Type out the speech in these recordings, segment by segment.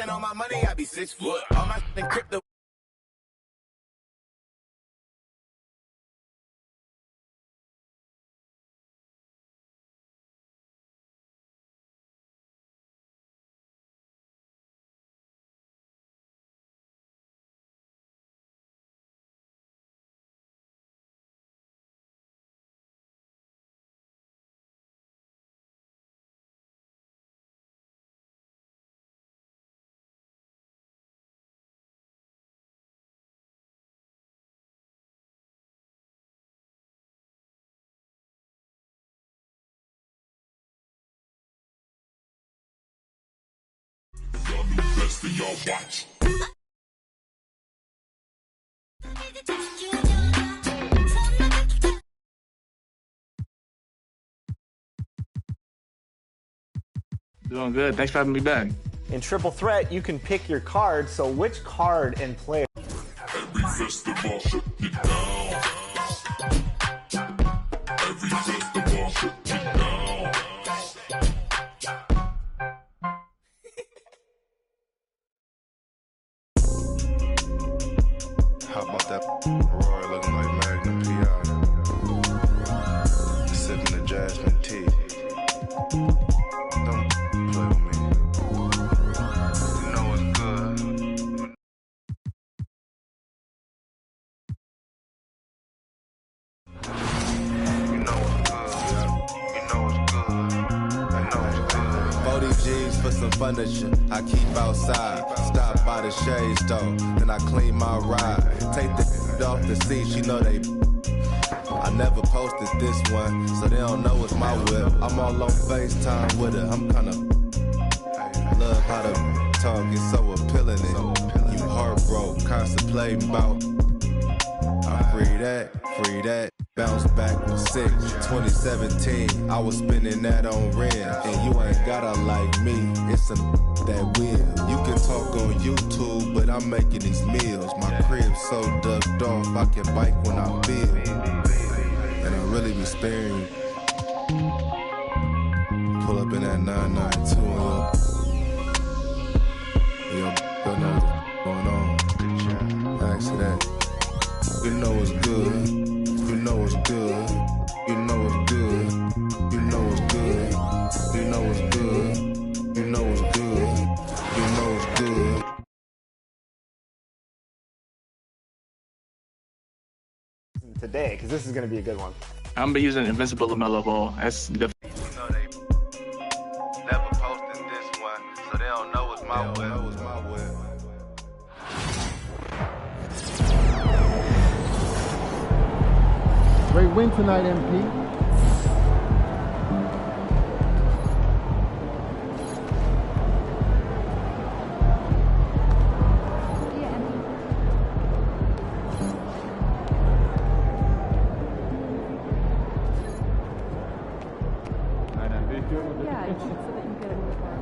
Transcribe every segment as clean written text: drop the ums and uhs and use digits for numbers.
stand on my money, I be 6 foot. All my shit in crypto. Best of y'all watch. Doing good. Thanks for having me back. In Triple Threat, you can pick your card, so which card and player? Every festival shut it down. Every festival shut it down. How about that Rory looking like Magnum P.I. Sipping the jasmine tea. Don't play with me. You know it's good. You know it's good. You know it's good. I know it's good. 40 G's for some furniture I keep outside. Stop by the shade store, then I clean my ride. Take the off the seats, you know they. I never posted this one, so they don't know it's my whip. I'm all on FaceTime with her. I'm kinda love how the talk is so appealing. And you heartbroken, contemplating about. I free that. Bounce back with 6. 2017, I was spending that on rent. And you ain't gotta like me, it's some that will. You can talk on YouTube, but I'm making these meals. My crib's so ducked off, I can bike when I feel. And I really be sparing you. Pull up in that 992 and yo, know what's going on. Ask that. You know it's good. You know it's good. You know it's good. You know it's good. You know it's good. You know it's good. You know it's good. Today, because this is going to be a good one. I'm gonna be using Invincible LaMelo Ball. That's the. You know they never posted this one, so they don't know it's my way. Great win tonight, MP. Yeah, so that you get it before.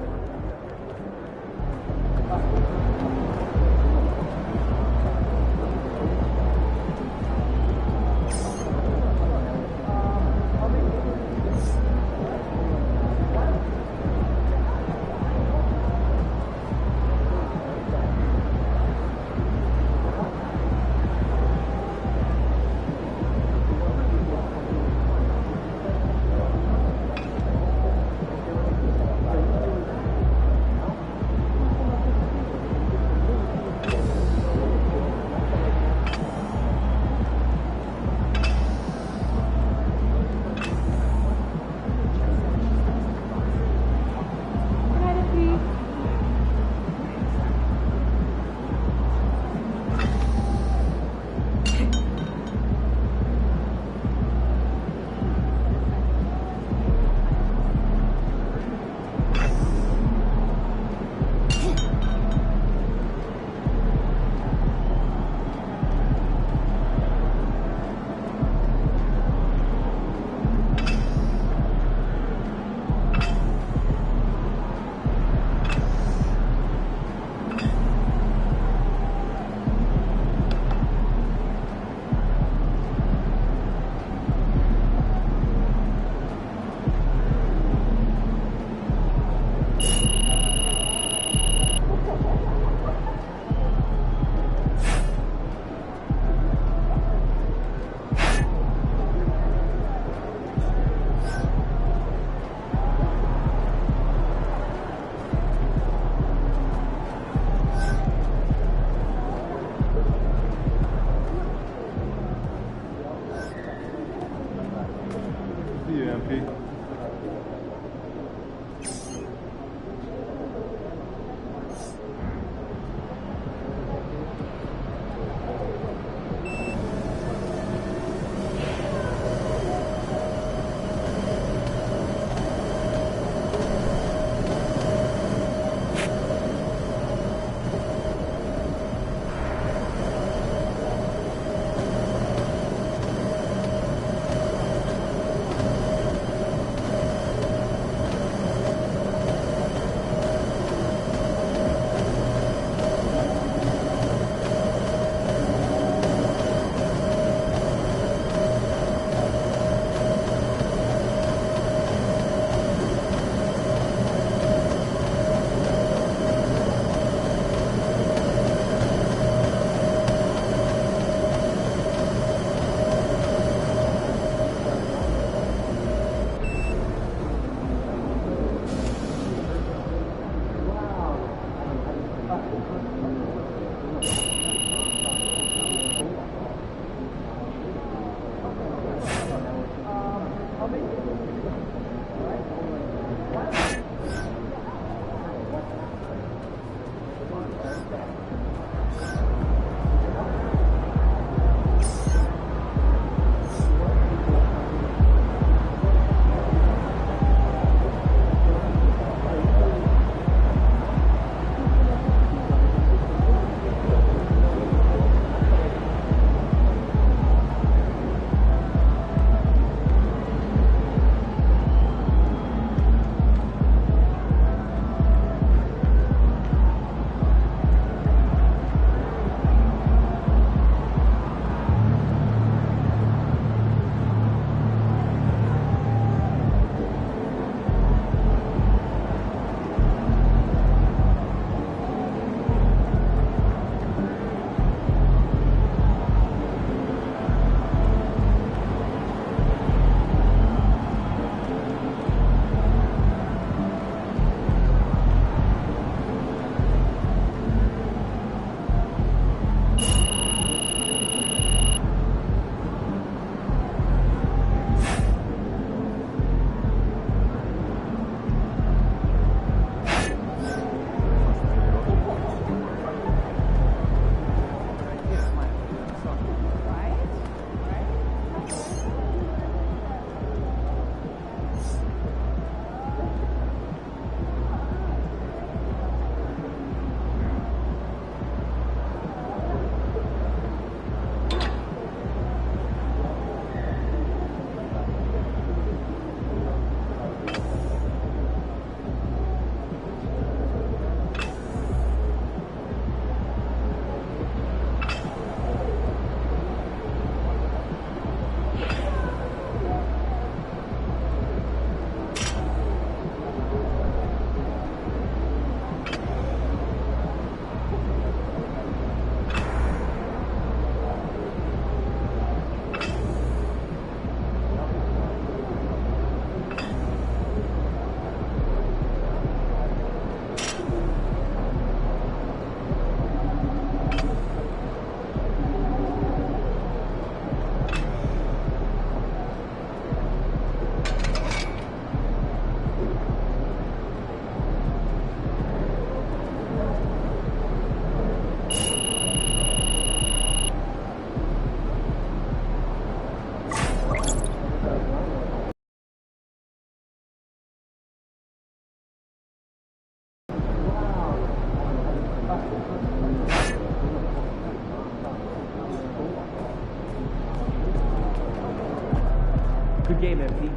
Good game, MP.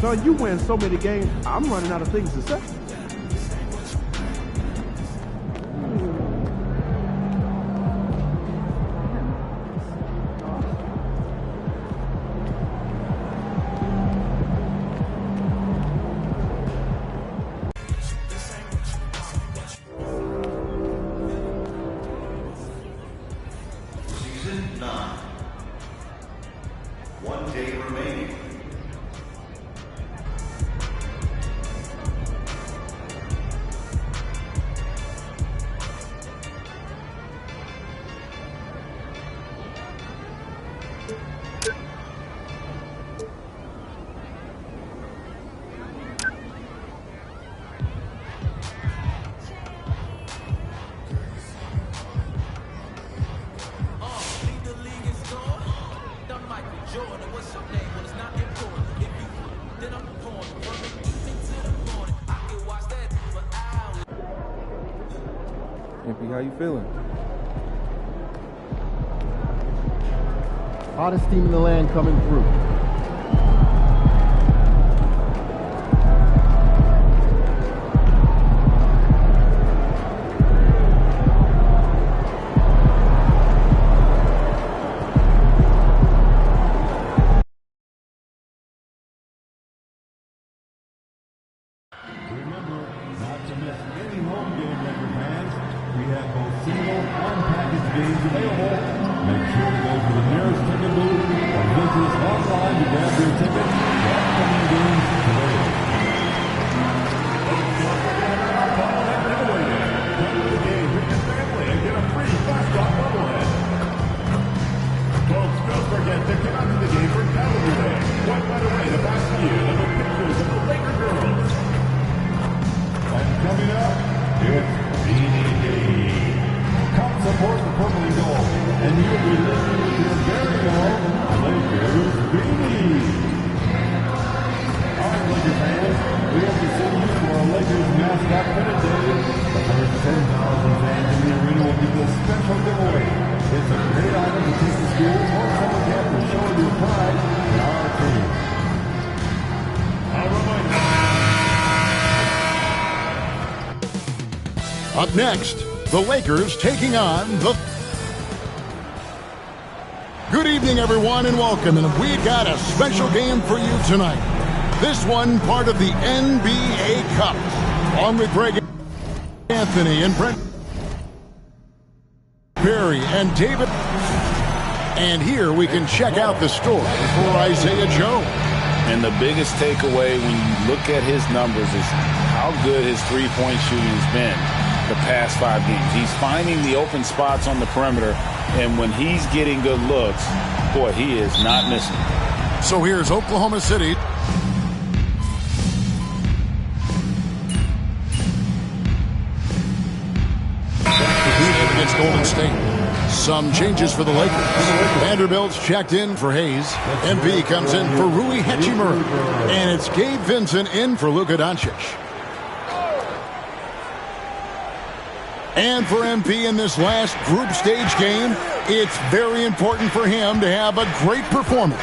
Son, you win so many games, I'm running out of things to say. Season 9. 1 day remaining. MP, how you feeling? Hottest team in the land coming through. available. Make sure to go to the nearest ticket booth or visit us online to grab your ticket for upcoming games today. Come to the game with your family and get a free Flash bobblehead. Folks, don't forget to come out to the game for Calendar Day. What better way to pass the year than with pictures of the Laker girls? And coming up, it's Beanie Day. Come support the purple and gold, and you'll be living with your very own Lakers beanie. All right, Lakers fans, we hope to see you for a Lakers mascot pennant day. The first 10,000 fans in the arena will get this special giveaway. It's a great honor to take the school or summer camp to show your pride in our team. Up next, the Lakers taking on the... Good evening, everyone, and welcome. And we got a special game for you tonight. This one part of the NBA Cup. Along with Greg Anthony and Brent Perry and David. And here we can check out the story for Isaiah Joe. And the biggest takeaway when you look at his numbers is how good his three-point shooting has been the past 5 games. He's finding the open spots on the perimeter, and when he's getting good looks, boy, he is not missing. So here's Oklahoma City. Against Golden State. Some changes for the Lakers. Vanderbilt's checked in for Hayes. MP comes in for Rui Hachimura. And it's Gabe Vincent in for Luka Doncic. And for MP in this last group stage game, it's very important for him to have a great performance.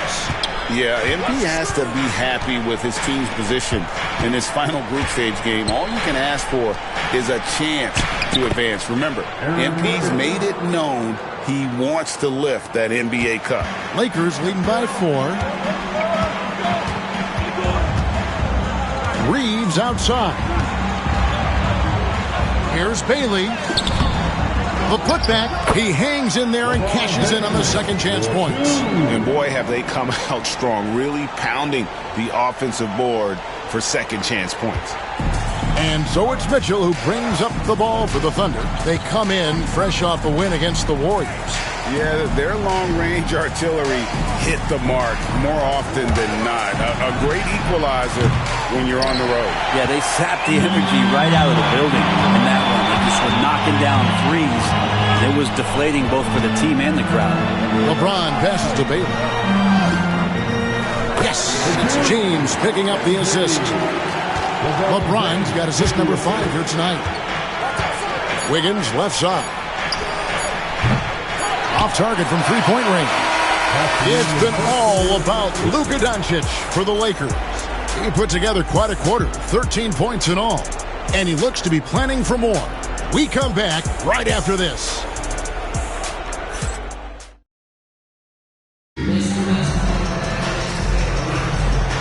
Yeah, MP has to be happy with his team's position in this final group stage game. All you can ask for is a chance to advance. Remember, MP's made it known he wants to lift that NBA Cup. Lakers leading by 4. Reeves outside. Here's Bailey. The putback. He hangs in there and cashes in on the second chance points. And boy, have they come out strong, really pounding the offensive board for second chance points. And so it's Mitchell who brings up the ball for the Thunder. They come in fresh off a win against the Warriors. Yeah, their long-range artillery hit the mark more often than not. A great equalizer when you're on the road. Yeah, they sapped the energy right out of the building in that one. They just were knocking down threes. It was deflating both for the team and the crowd. LeBron passes to Bailey. Yes, it's James picking up the assist. LeBron's got assist number 5 here tonight. Wiggins left side. Off target from three-point range. It's been all about Luka Doncic for the Lakers. He put together quite a quarter, 13 points in all. And he looks to be planning for more. We come back right after this.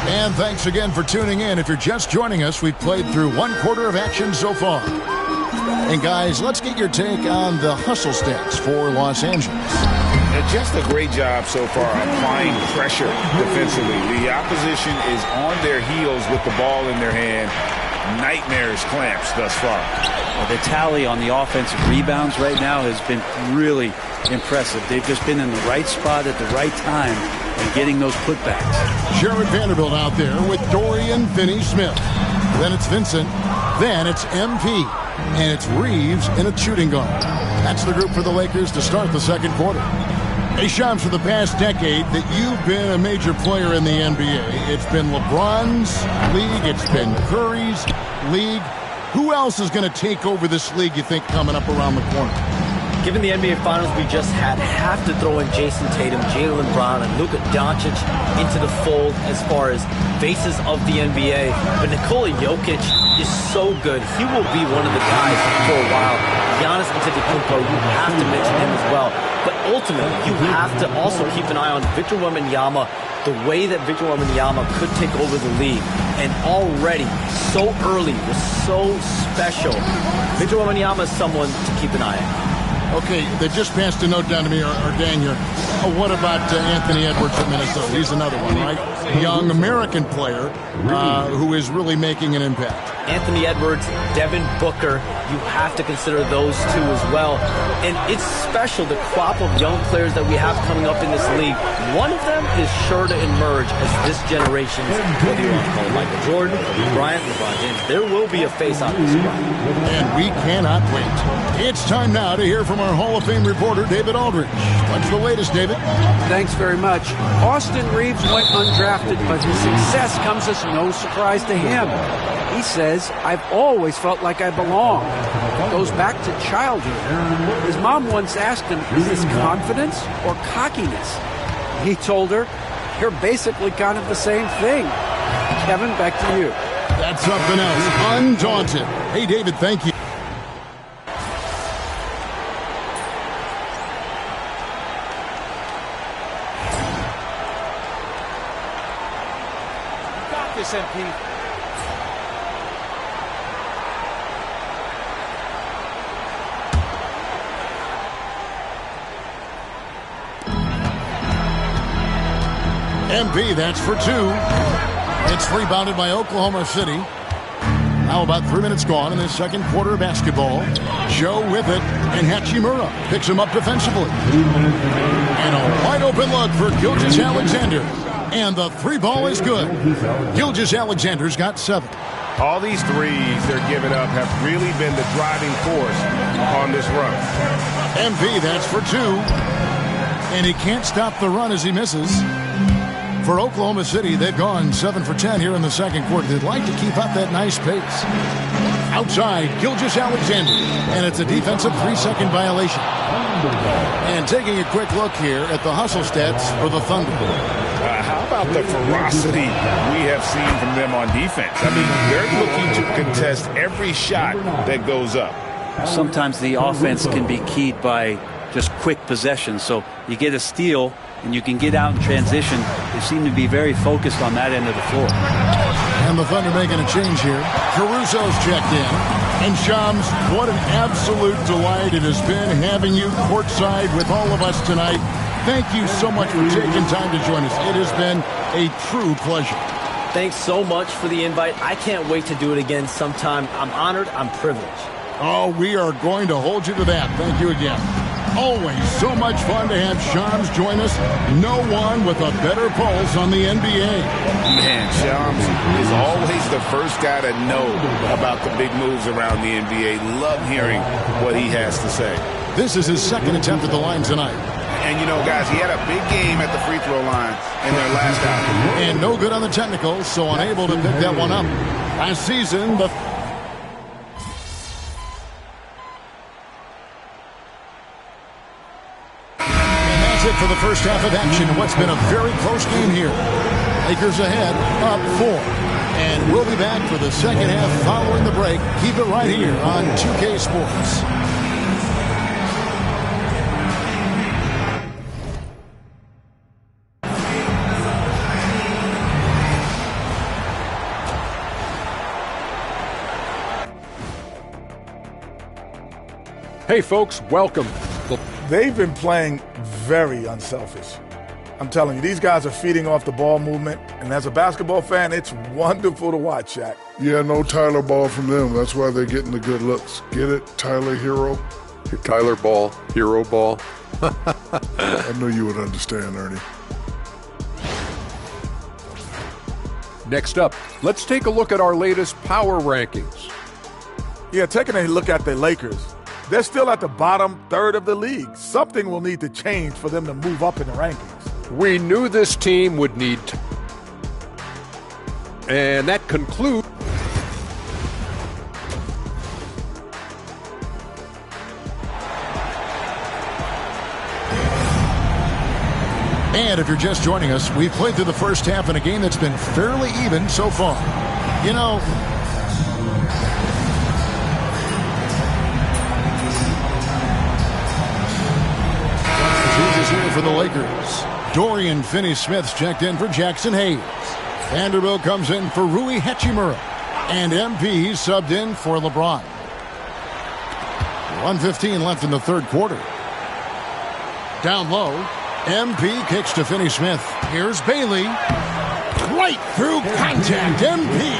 And thanks again for tuning in. If you're just joining us, we've played through 1 quarter of action so far. And guys, let's get your take on the hustle stats for Los Angeles. Just a great job so far applying pressure defensively. The opposition is on their heels with the ball in their hand. Nightmarish clamps thus far. Well, the tally on the offensive rebounds right now has been really impressive. They've just been in the right spot at the right time and getting those putbacks. Sherrod Vanderbilt out there with Dorian Finney-Smith. Then it's Vincent. Then it's MP. And it's Reeves in a shooting guard. That's the group for the Lakers to start the second quarter. Hey, Shams, for the past decade that you've been a major player in the NBA, it's been LeBron's league, it's been Curry's league. Who else is going to take over this league, you think, coming up around the corner? Given the NBA Finals we just had, have to throw in Jason Tatum, Jaylen Brown, and Luka Doncic into the fold as far as faces of the NBA. But Nikola Jokic is so good. He will be one of the guys for a while. Giannis Antetokounmpo, you have to mention him as well. But ultimately, you have to also keep an eye on Victor Wembanyama, the way that Victor Wembanyama could take over the league. And already, so early, was so special. Victor Wembanyama is someone to keep an eye on. Okay, they just passed a note down to me, or Dan here. What about Anthony Edwards at Minnesota? He's another one, right? Young American player who is really making an impact. Anthony Edwards, Devin Booker, you have to consider those two as well. And it's special, the crop of young players that we have coming up in this league. One of them is sure to emerge as this generation's, whether you want to call Michael Jordan, Bryant, LeBron James, there will be a face-off this spot. And we cannot wait. It's time now to hear from our Hall of Fame reporter, David Aldridge. What's the latest, David? Thanks very much. Austin Reeves went undrafted, but his success comes as no surprise to him. He says, "I've always felt like I belong." It goes back to childhood. His mom once asked him, "Is this confidence or cockiness?" He told her, "You're basically kind of the same thing." Kevin, back to you. That's something else. Undaunted. Hey, David, thank you. You got this, MP. MP, that's for two. It's rebounded by Oklahoma City. Now about 3 minutes gone in the second quarter of basketball. Joe with it, and Hachimura picks him up defensively. And a wide open look for Gilgeous-Alexander. And the three ball is good. Gilgeous-Alexander's got 7. All these threes they're giving up have really been the driving force on this run. MP, that's for 2. And he can't stop the run as he misses. For Oklahoma City, they've gone 7 for 10 here in the second quarter. They'd like to keep up that nice pace. Outside, Gilgeous-Alexander, and it's a defensive 3-second violation. And taking a quick look here at the hustle stats for the Thunder. How about the ferocity we have seen from them on defense? I mean, they're looking to contest every shot that goes up. Sometimes the offense can be keyed by just quick possession. So you get a steal and you can get out in transition. They seem to be very focused on that end of the floor. And the Thunder making a change here. Caruso's checked in. And Shams, what an absolute delight it has been having you courtside with all of us tonight. Thank you so much for taking time to join us. It has been a true pleasure. Thanks so much for the invite. I can't wait to do it again sometime. I'm honored. I'm privileged. Oh, we are going to hold you to that. Thank you again. Always so much fun to have Shams join us. No one with a better pulse on the NBA. Man, Shams is always the first guy to know about the big moves around the NBA. Love hearing what he has to say. This is his second attempt at the line tonight. And, you know, guys, he had a big game at the free throw line in their last outing. And no good on the technicals, so unable to pick that one up. Last season, the... for the first half of action. What's been a very close game here. Lakers ahead, up 4. And we'll be back for the second half following the break. Keep it right here on 2K Sports. Hey folks, welcome. They've been playing very unselfish. I'm telling you, these guys are feeding off the ball movement, and as a basketball fan, it's wonderful to watch, Shaq. Yeah, no Tyler Ball from them. That's why they're getting the good looks. Get it? Tyler Hero? Tyler Ball, Hero Ball. I knew you would understand, Ernie. Next up, let's take a look at our latest power rankings. Yeah, taking a look at the Lakers. They're still at the bottom third of the league. Something will need to change for them to move up in the rankings. We knew this team would need to. And that concludes. And if you're just joining us, we've played through the first half in a game that's been fairly even so far. You know, here for the Lakers. Dorian Finney-Smith's checked in for Jackson Hayes. Vanderbilt comes in for Rui Hachimura. And MP subbed in for LeBron. 1:15 left in the third quarter. Down low, MP kicks to Finney Smith. Here's Bailey. Right through contact, MP.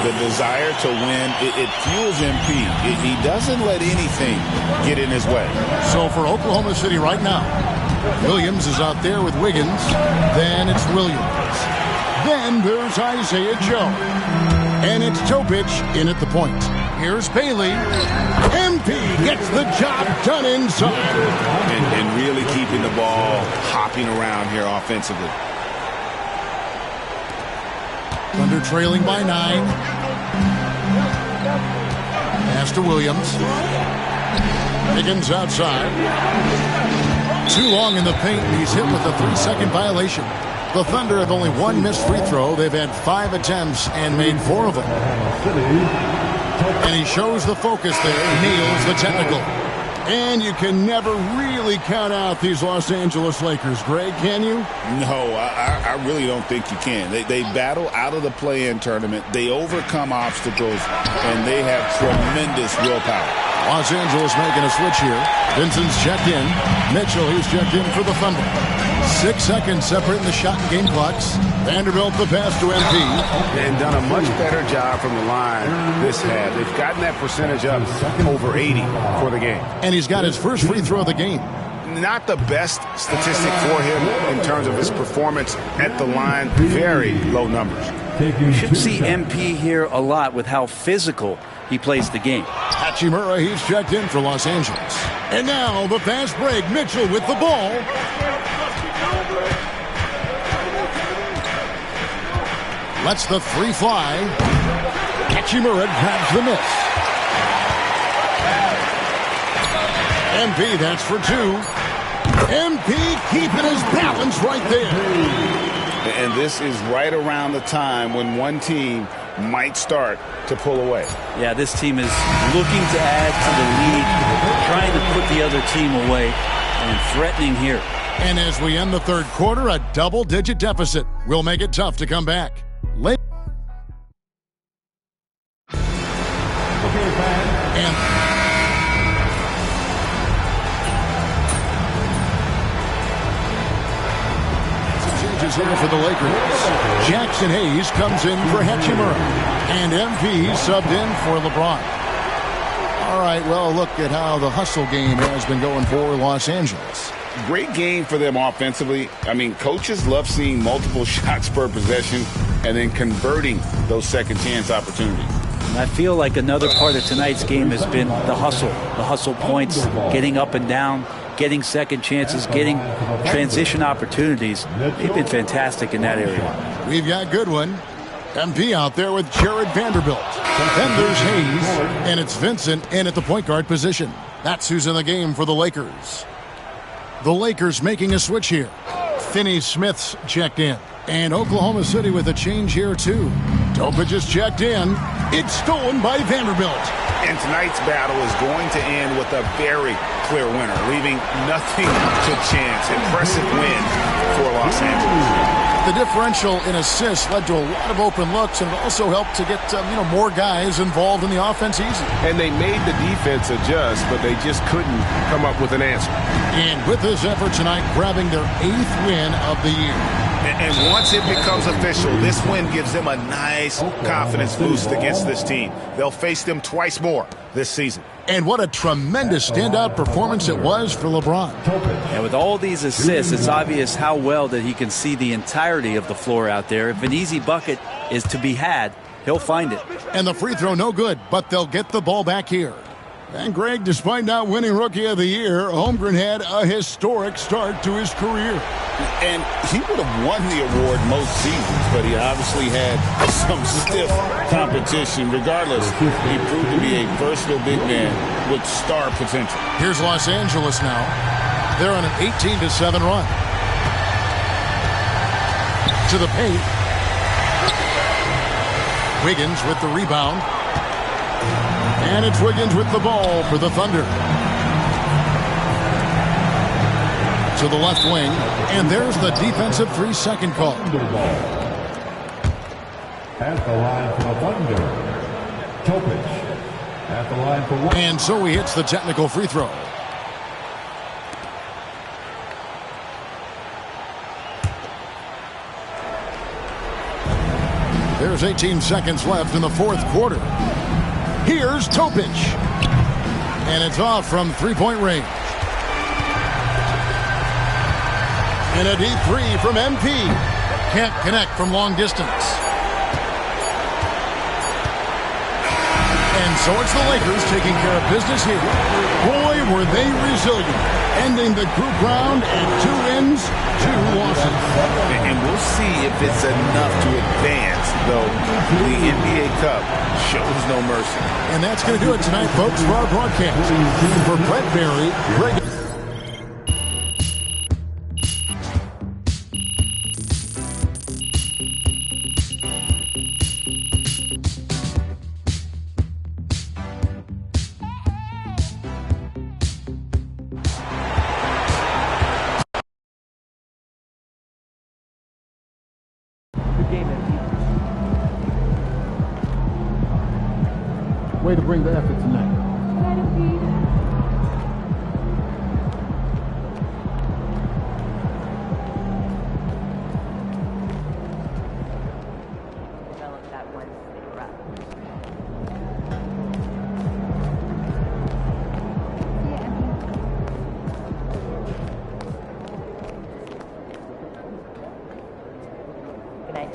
The desire to win, it fuels MP. He doesn't let anything get in his way. So for Oklahoma City right now, Williams is out there with Wiggins. Then it's Williams. Then there's Isaiah Joe. And it's Topic in at the point. Here's Bailey. MP gets the job done inside. And really keeping the ball hopping around here offensively. Thunder trailing by 9. Pass to Williams. Higgins outside. Too long in the paint. He's hit with a 3-second violation. The Thunder have only one missed free throw. They've had 5 attempts and made 4 of them. And he shows the focus there. Nails the technical. And you can never really count out these Los Angeles Lakers. Greg, can you? No, I really don't think you can. They battle out of the play-in tournament. They overcome obstacles, and they have tremendous willpower. Los Angeles making a switch here. Vincent's checked in. Mitchell, he's checked in for the Thunder. 6 seconds separating the shot and game clocks. Vanderbilt the pass to MP. And done a much better job from the line this half. They've gotten that percentage up over 80 for the game. And he's got his first free throw of the game. Not the best statistic for him in terms of his performance at the line. Very low numbers. You should see MP here a lot with how physical he plays the game. Hachimura, he's checked in for Los Angeles. And now the fast break. Mitchell with the ball. Lets the 3 fly. Hachimura grabs the miss. MP, that's for 2. MP keeping his balance right there. And this is right around the time when one team might start to pull away. Yeah, this team is looking to add to the lead, trying to put the other team away, and threatening here. And as we end the third quarter, a double-digit deficit will make it tough to come back. Here for the Lakers. Jackson Hayes comes in for Hachimura. And MP subbed in for LeBron. All right, well, look at how the hustle game has been going for Los Angeles. Great game for them offensively. I mean, coaches love seeing multiple shots per possession and then converting those second chance opportunities. And I feel like another part of tonight's game has been the hustle points, getting up and down, getting second chances, getting transition opportunities. They've been fantastic in that area. We've got Goodwin. MP out there with Jared Vanderbilt. Then there's Hayes, and it's Vincent in at the point guard position. That's who's in the game for the Lakers. The Lakers making a switch here. Finney Smith's checked in. And Oklahoma City with a change here, too. Topic is checked in. It's stolen by Vanderbilt. And tonight's battle is going to end with a very clear winner, leaving nothing to chance. Impressive win for Los Angeles. The differential in assists led to a lot of open looks, and it also helped to get more guys involved in the offense easy. And they made the defense adjust, but they just couldn't come up with an answer. And with this effort tonight, grabbing their 8th win of the year. And once it becomes official, this win gives them a nice confidence boost against this team. They'll face them twice more this season. And what a tremendous standout performance it was for LeBron. And with all these assists, it's obvious how well that he can see the entirety of the floor out there. If an easy bucket is to be had, he'll find it. And the free throw no good, but they'll get the ball back here. And Greg, despite not winning Rookie of the Year, Holmgren had a historic start to his career. And he would have won the award most seasons, but he obviously had some stiff competition. Regardless, he proved to be a versatile big man with star potential. Here's Los Angeles now. They're on an 18-7 run. To the paint. Wiggins with the rebound. And it's Wiggins with the ball for the Thunder. To the left wing, and there's the defensive 3-second call. At the line for the Thunder, Topic. At the line for one. And so he hits the technical free throw. There's 18 seconds left in the fourth quarter. Here's Topic. And it's off from three-point range. And a deep three from MP. Can't connect from long distance. And so it's the Lakers taking care of business here. Boy, were they resilient. Ending the group round at 2 wins, 2 losses. And we'll see if it's enough to advance, though the NBA Cup shows no mercy. And that's going to do it tonight, folks, for our broadcast. For Brett Barry, Greg... Way to bring the effort tonight. Develop that one cigarette. Good night.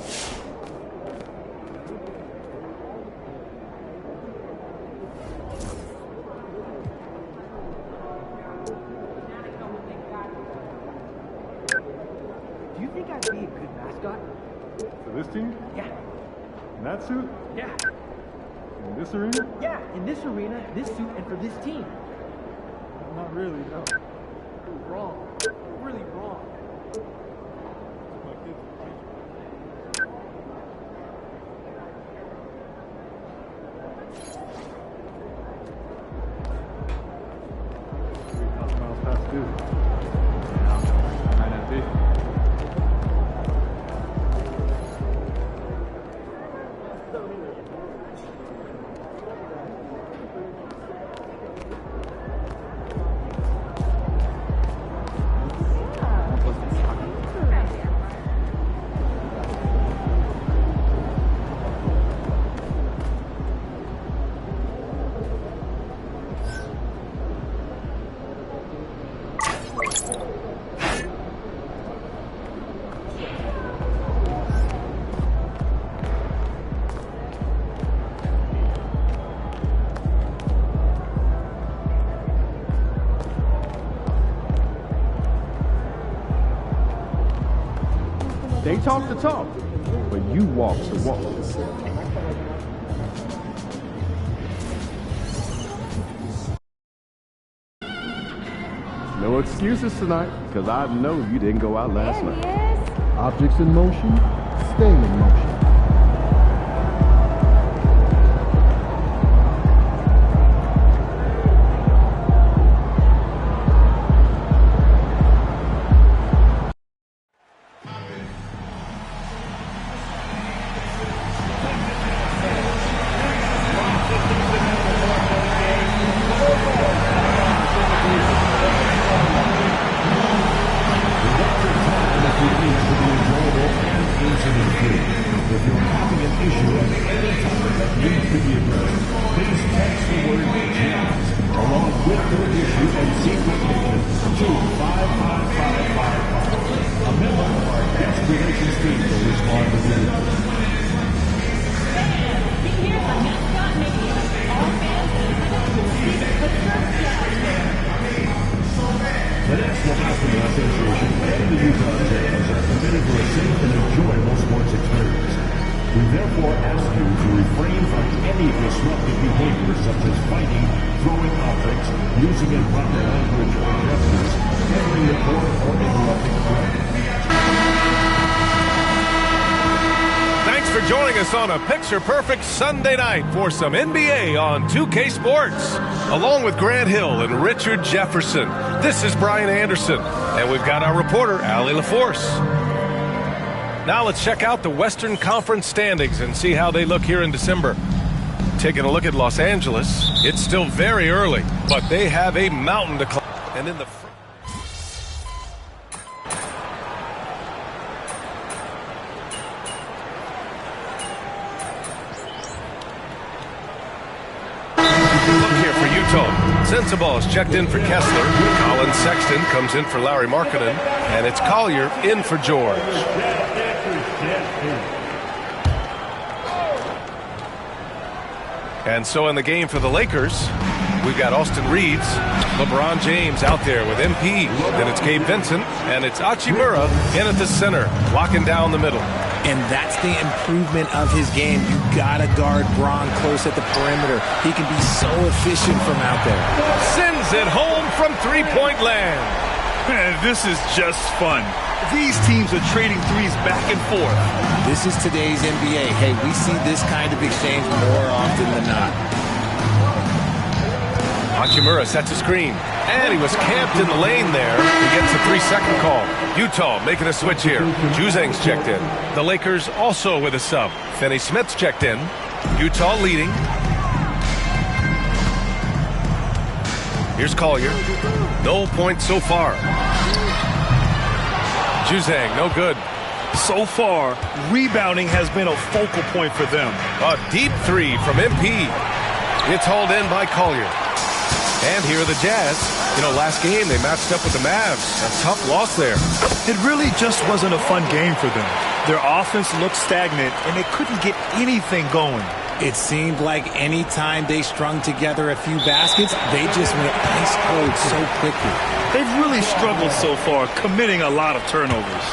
Do you think I'd be a good mascot? For this team? Yeah. In that suit? Yeah. In this arena? Yeah, in this arena, this suit, and for this team. Not really, no. You're wrong. Really wrong. Miles past due. Yeah, might not be. They talk the talk, but you walk the walk. No excuses tonight, because I know you didn't go out last night. Objects in motion, stay in motion. On a picture-perfect Sunday night for some NBA on 2K Sports. Along with Grant Hill and Richard Jefferson, this is Brian Anderson, and we've got our reporter, Allie LaForce. Now let's check out the Western Conference standings and see how they look here in December. Taking a look at Los Angeles, it's still very early, but they have a mountain to climb. And in the look here for Utah. Sensabaugh is checked in for Kessler. Colin Sexton comes in for Larry Markkinen, and it's Collier in for George. And so in the game for the Lakers, we've got Austin Reeves, LeBron James out there with MP. Then it's Gabe Vincent, and it's Hachimura in at the center, locking down the middle. And that's the improvement of his game. You gotta guard Bron close at the perimeter. He can be so efficient from out there. Sends it home from three-point land. Man, this is just fun. These teams are trading threes back and forth. This is today's NBA. Hey, we see this kind of exchange more often than not. Hachimura sets a screen, and he was camped in the lane there. He gets a 3-second call. Utah making a switch here. Juzang's checked in. The Lakers also with a sub. Finney Smith's checked in. Utah leading. Here's Collier. No points so far. Juzang, no good. So far, rebounding has been a focal point for them. A deep three from MP. It's hauled in by Collier. And here are the Jazz. You know, last game they matched up with the Mavs. A tough loss there. It really just wasn't a fun game for them. Their offense looked stagnant, and they couldn't get anything going. It seemed like any time they strung together a few baskets, they just went ice cold so quickly. They've really struggled so far, committing a lot of turnovers.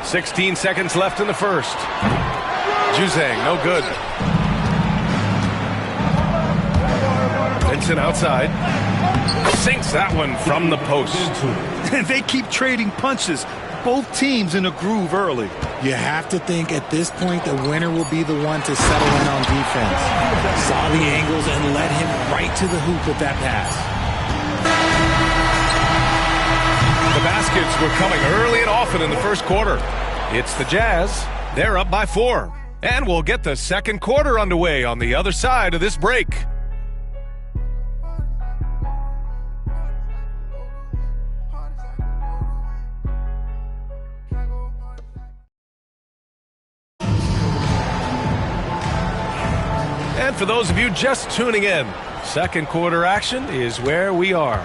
16 seconds left in the first. Juzang, no good. Vincent outside. Sinks that one from the post. And they keep trading punches. Both teams in a groove early. You have to think at this point the winner will be the one to settle in on defense. Saw the angles and led him right to the hoop with that pass. The baskets were coming early and often in the first quarter. It's the Jazz. They're up by 4. And we'll get the second quarter underway on the other side of this break. And for those of you just tuning in, second quarter action is where we are.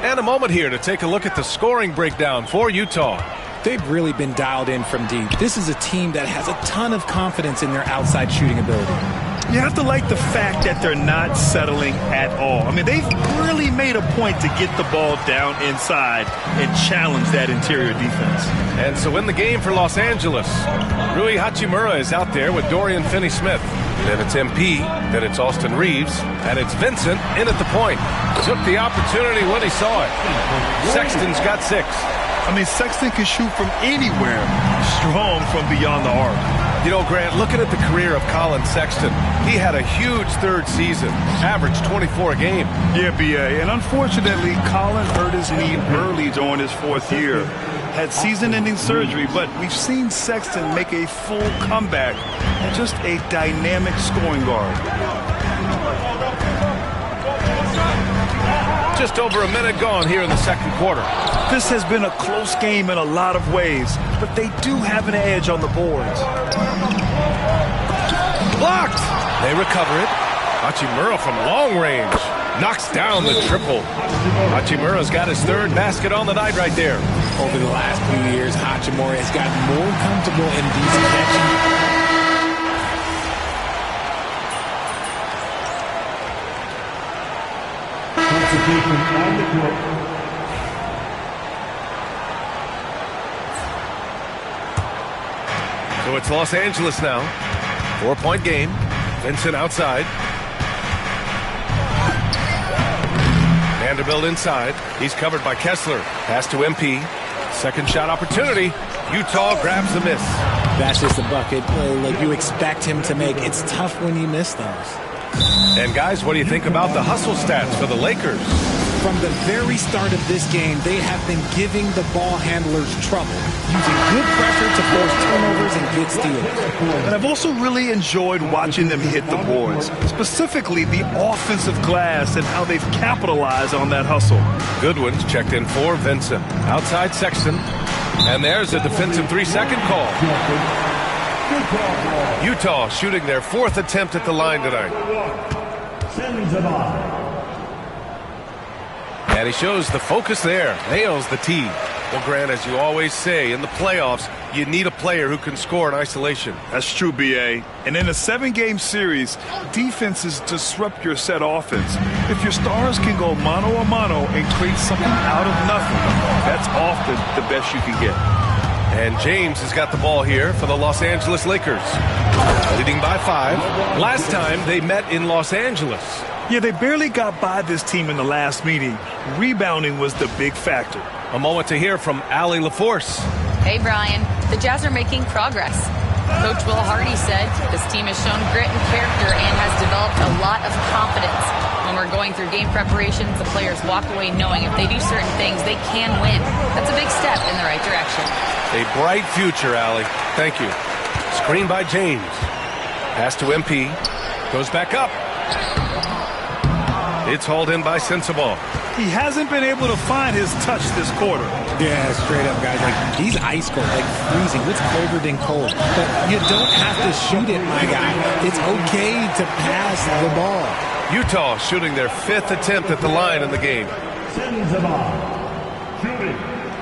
And a moment here to take a look at the scoring breakdown for Utah. They've really been dialed in from deep. This is a team that has a ton of confidence in their outside shooting ability. You have to like the fact that they're not settling at all. I mean, they've really made a point to get the ball down inside and challenge that interior defense. And so in the game for Los Angeles, Rui Hachimura is out there with Dorian Finney-Smith. Then it's MP, then it's Austin Reeves, and it's Vincent in at the point. Took the opportunity when he saw it. Sexton's got 6. I mean, Sexton can shoot from anywhere, strong from beyond the arc. You know, Grant, looking at the career of Colin Sexton, he had a huge third season, averaged 24 a game. Yeah, B.A., and unfortunately, Colin hurt his knee early during his 4th year. Had season-ending surgery, but we've seen Sexton make a full comeback and just a dynamic scoring guard. Just over a minute gone here in the second quarter. This has been a close game in a lot of ways, but they do have an edge on the boards. Blocked! They recover it. Hachimura from long range knocks down the triple. Hachimura's got his 3rd basket on the night right there. Over the last few years, Hachimura has gotten more comfortable in these catching. So it's Los Angeles now. 4-point game. Vincent outside. Vanderbilt inside. He's covered by Kessler. Pass to MP. Second shot opportunity. Utah grabs the miss. That's just a bucket like you expect him to make. It's tough when you miss those. And guys, what do you think about the hustle stats for the Lakers? From the very start of this game, they have been giving the ball handlers trouble, using good pressure to force turnovers and get steals. And I've also really enjoyed watching them hit the boards, specifically the offensive glass and how they've capitalized on that hustle. Goodwin's checked in for Vincent. Outside Sexton. And there's a defensive 3-second call. Utah shooting their 4th attempt at the line tonight. And he shows the focus there. Nails the tee. Well, Grant, as you always say, in the playoffs, you need a player who can score in isolation. That's true, B.A. And in a 7-game series, defenses disrupt your set offense. If your stars can go mano-a-mano and create something out of nothing, that's often the best you can get. And James has got the ball here for the Los Angeles Lakers. Leading by 5. Last time they met in Los Angeles. Yeah, they barely got by this team in the last meeting. Rebounding was the big factor. A moment to hear from Allie LaForce. Hey, Brian. The Jazz are making progress. Coach Will Hardy said this team has shown grit and character and has developed a lot of confidence. When we're going through game preparations, the players walk away knowing if they do certain things, they can win. That's a big step in the right direction. A bright future, Allie. Thank you. Screen by James. Pass to MP. Goes back up. It's hauled in by Sensabaugh. He hasn't been able to find his touch this quarter. Yeah, straight up, guys. Like, he's ice cold, like freezing. It's colder than cold. But you don't have to shoot it, my guy. It's okay to pass the ball. Utah shooting their 5th attempt at the line in the game.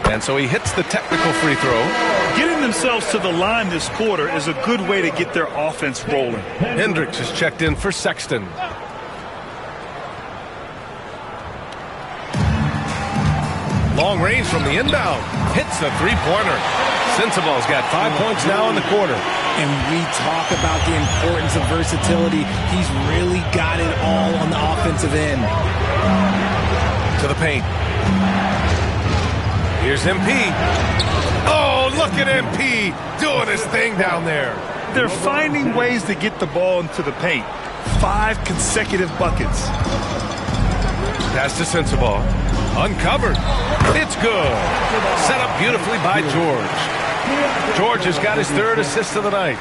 And so he hits the technical free throw. Getting themselves to the line this quarter is a good way to get their offense rolling. Hendricks is checked in for Sexton. Long range from the inbound. Hits the three-pointer. Sensabaugh's got 5 points now in the quarter. And we talk about the importance of versatility. He's really got it all on the offensive end. To the paint. Here's MP. Oh, look at MP doing his thing down there. They're finding ways to get the ball into the paint. 5 consecutive buckets. Pass to Sensabaugh. Uncovered. It's good. Set up beautifully by George. George has got his 3rd assist of the night.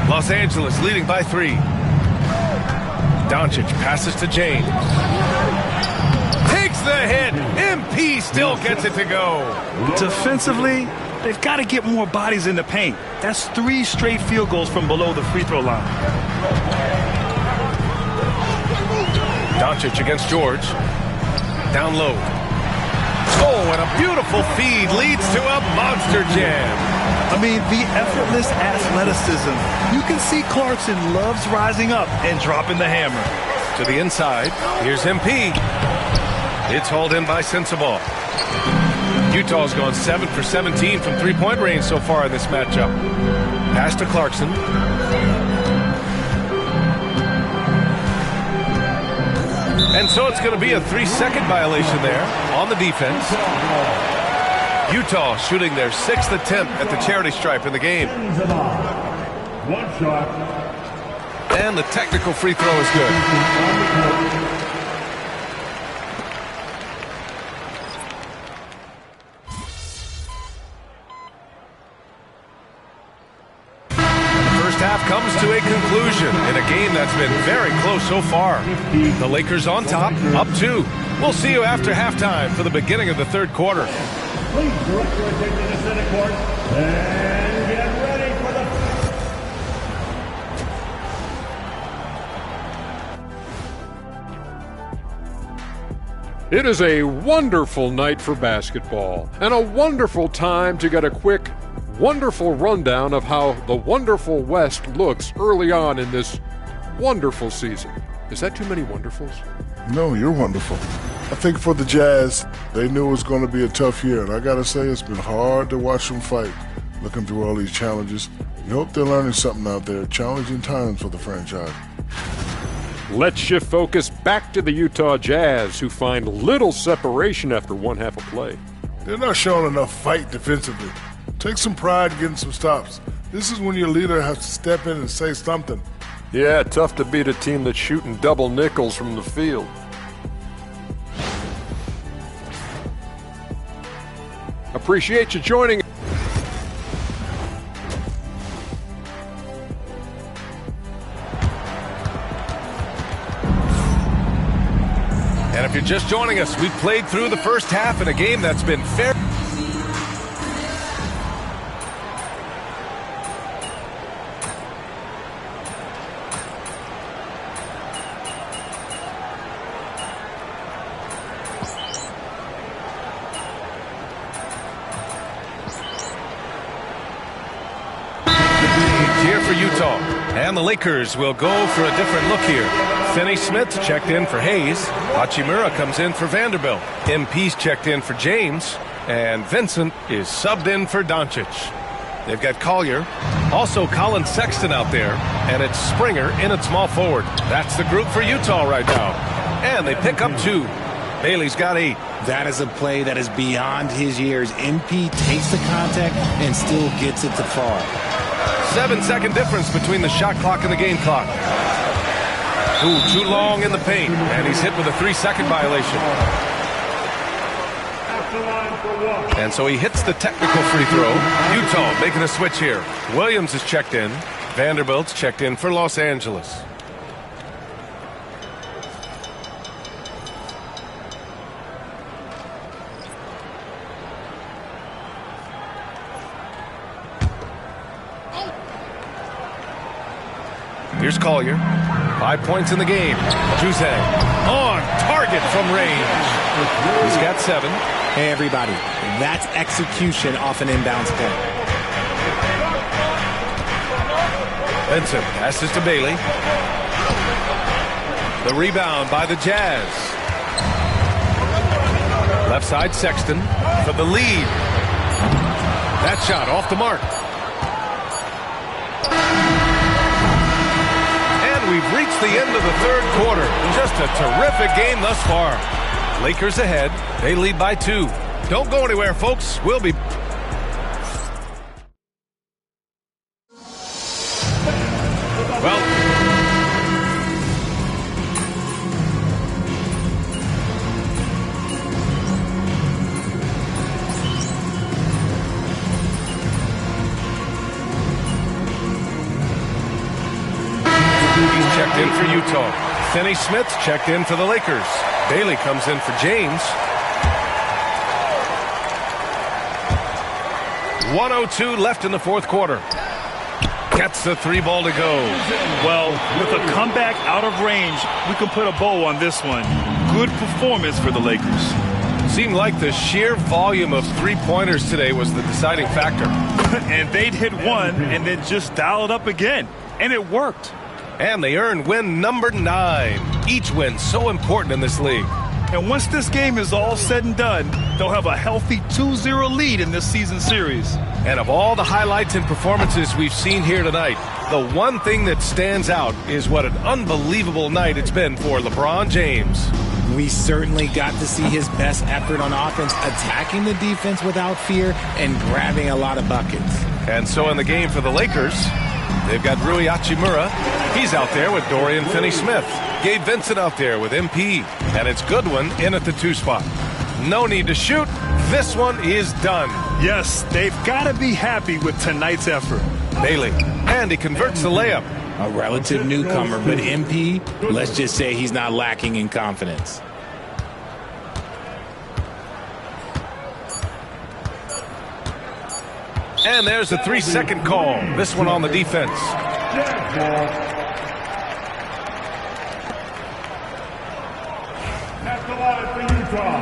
Los Angeles leading by 3. Doncic passes to James. Takes the hit. MP still gets it to go. Defensively, they've got to get more bodies in the paint. That's 3 straight field goals from below the free throw line. Doncic against George. Down low. Oh, and a beautiful feed leads to a monster jam. I mean, the effortless athleticism. You can see Clarkson loves rising up and dropping the hammer. To the inside. Here's MP. It's hauled in by Sensabaugh. Utah's gone 7 for 17 from three-point range so far in this matchup. Pass to Clarkson. And so it's going to be a 3-second violation there on the defense. Utah shooting their 6th attempt at the charity stripe in the game. 1 shot. And the technical free throw is good. Half comes to a conclusion in a game that's been very close so far. The Lakers on top, up 2. We'll see you after halftime for the beginning of the 3rd quarter. Please direct your attention to center court and get ready for the... It is a wonderful night for basketball and a wonderful time to get a quick wonderful rundown of how the wonderful West looks early on in this wonderful season. Is that too many wonderfuls? No, you're wonderful. I think for the Jazz, they knew it was going to be a tough year, and I got to say it's been hard to watch them fight, looking through all these challenges. You hope they're learning something out there. Challenging times for the franchise. Let's shift focus back to the Utah Jazz, who find little separation after one half of play. They're not showing enough fight defensively. Take some pride in getting some stops. This is when your leader has to step in and say something. Yeah, tough to beat a team that's shooting double nickels from the field. Appreciate you joining. And if you're just joining us, we've played through the first half in a game that's been fair. Here for Utah. And the Lakers will go for a different look here. Finney Smith checked in for Hayes. Hachimura comes in for Vanderbilt. MP's checked in for James. And Vincent is subbed in for Doncic. They've got Collier. Also Colin Sexton out there. And it's Springer in at small forward. That's the group for Utah right now. And they pick up 2. Bailey's got 8. That is a play that is beyond his years. MP takes the contact and still gets it to fall. 7-second difference between the shot clock and the game clock. Ooh, too long in the paint. And he's hit with a 3-second violation. And so he hits the technical free throw. Utah making a switch here. Williams is checked in. Vanderbilt's checked in for Los Angeles. Here's Collier. 5 points in the game. Juzang on target from range. He's got 7. Hey, everybody. That's execution off an inbounds play. Vincent passes to Bailey. The rebound by the Jazz. Left side Sexton for the lead. That shot off the mark. We've reached the end of the third quarter. Just a terrific game thus far. Lakers ahead. They lead by 2. Don't go anywhere, folks. We'll be... Well... checked in for Utah. Finney Smith checked in for the Lakers. Bailey comes in for James. 1:02 left in the fourth quarter. Gets the 3 ball to go. Well, with a comeback out of range, we can put a bow on this one. Good performance for the Lakers. Seemed like the sheer volume of 3-pointers today was the deciding factor. And they'd hit one and then just dial it up again. And it worked. And they earn win number 9. Each win so important in this league. And once this game is all said and done, they'll have a healthy 2-0 lead in this season series. And of all the highlights and performances we've seen here tonight, the one thing that stands out is what an unbelievable night it's been for LeBron James. We certainly got to see his best effort on offense, attacking the defense without fear and grabbing a lot of buckets. And so in the game for the Lakers, they've got Rui Hachimura. He's out there with Dorian Finney-Smith. Gabe Vincent out there with MP. And it's Goodwin in at the 2 spot. No need to shoot. This one is done. Yes, they've got to be happy with tonight's effort. Bailey. And he converts the layup. A relative newcomer, but MP, let's just say he's not lacking in confidence. And there's a 3-second call. This one on the defense. At the line for Utah,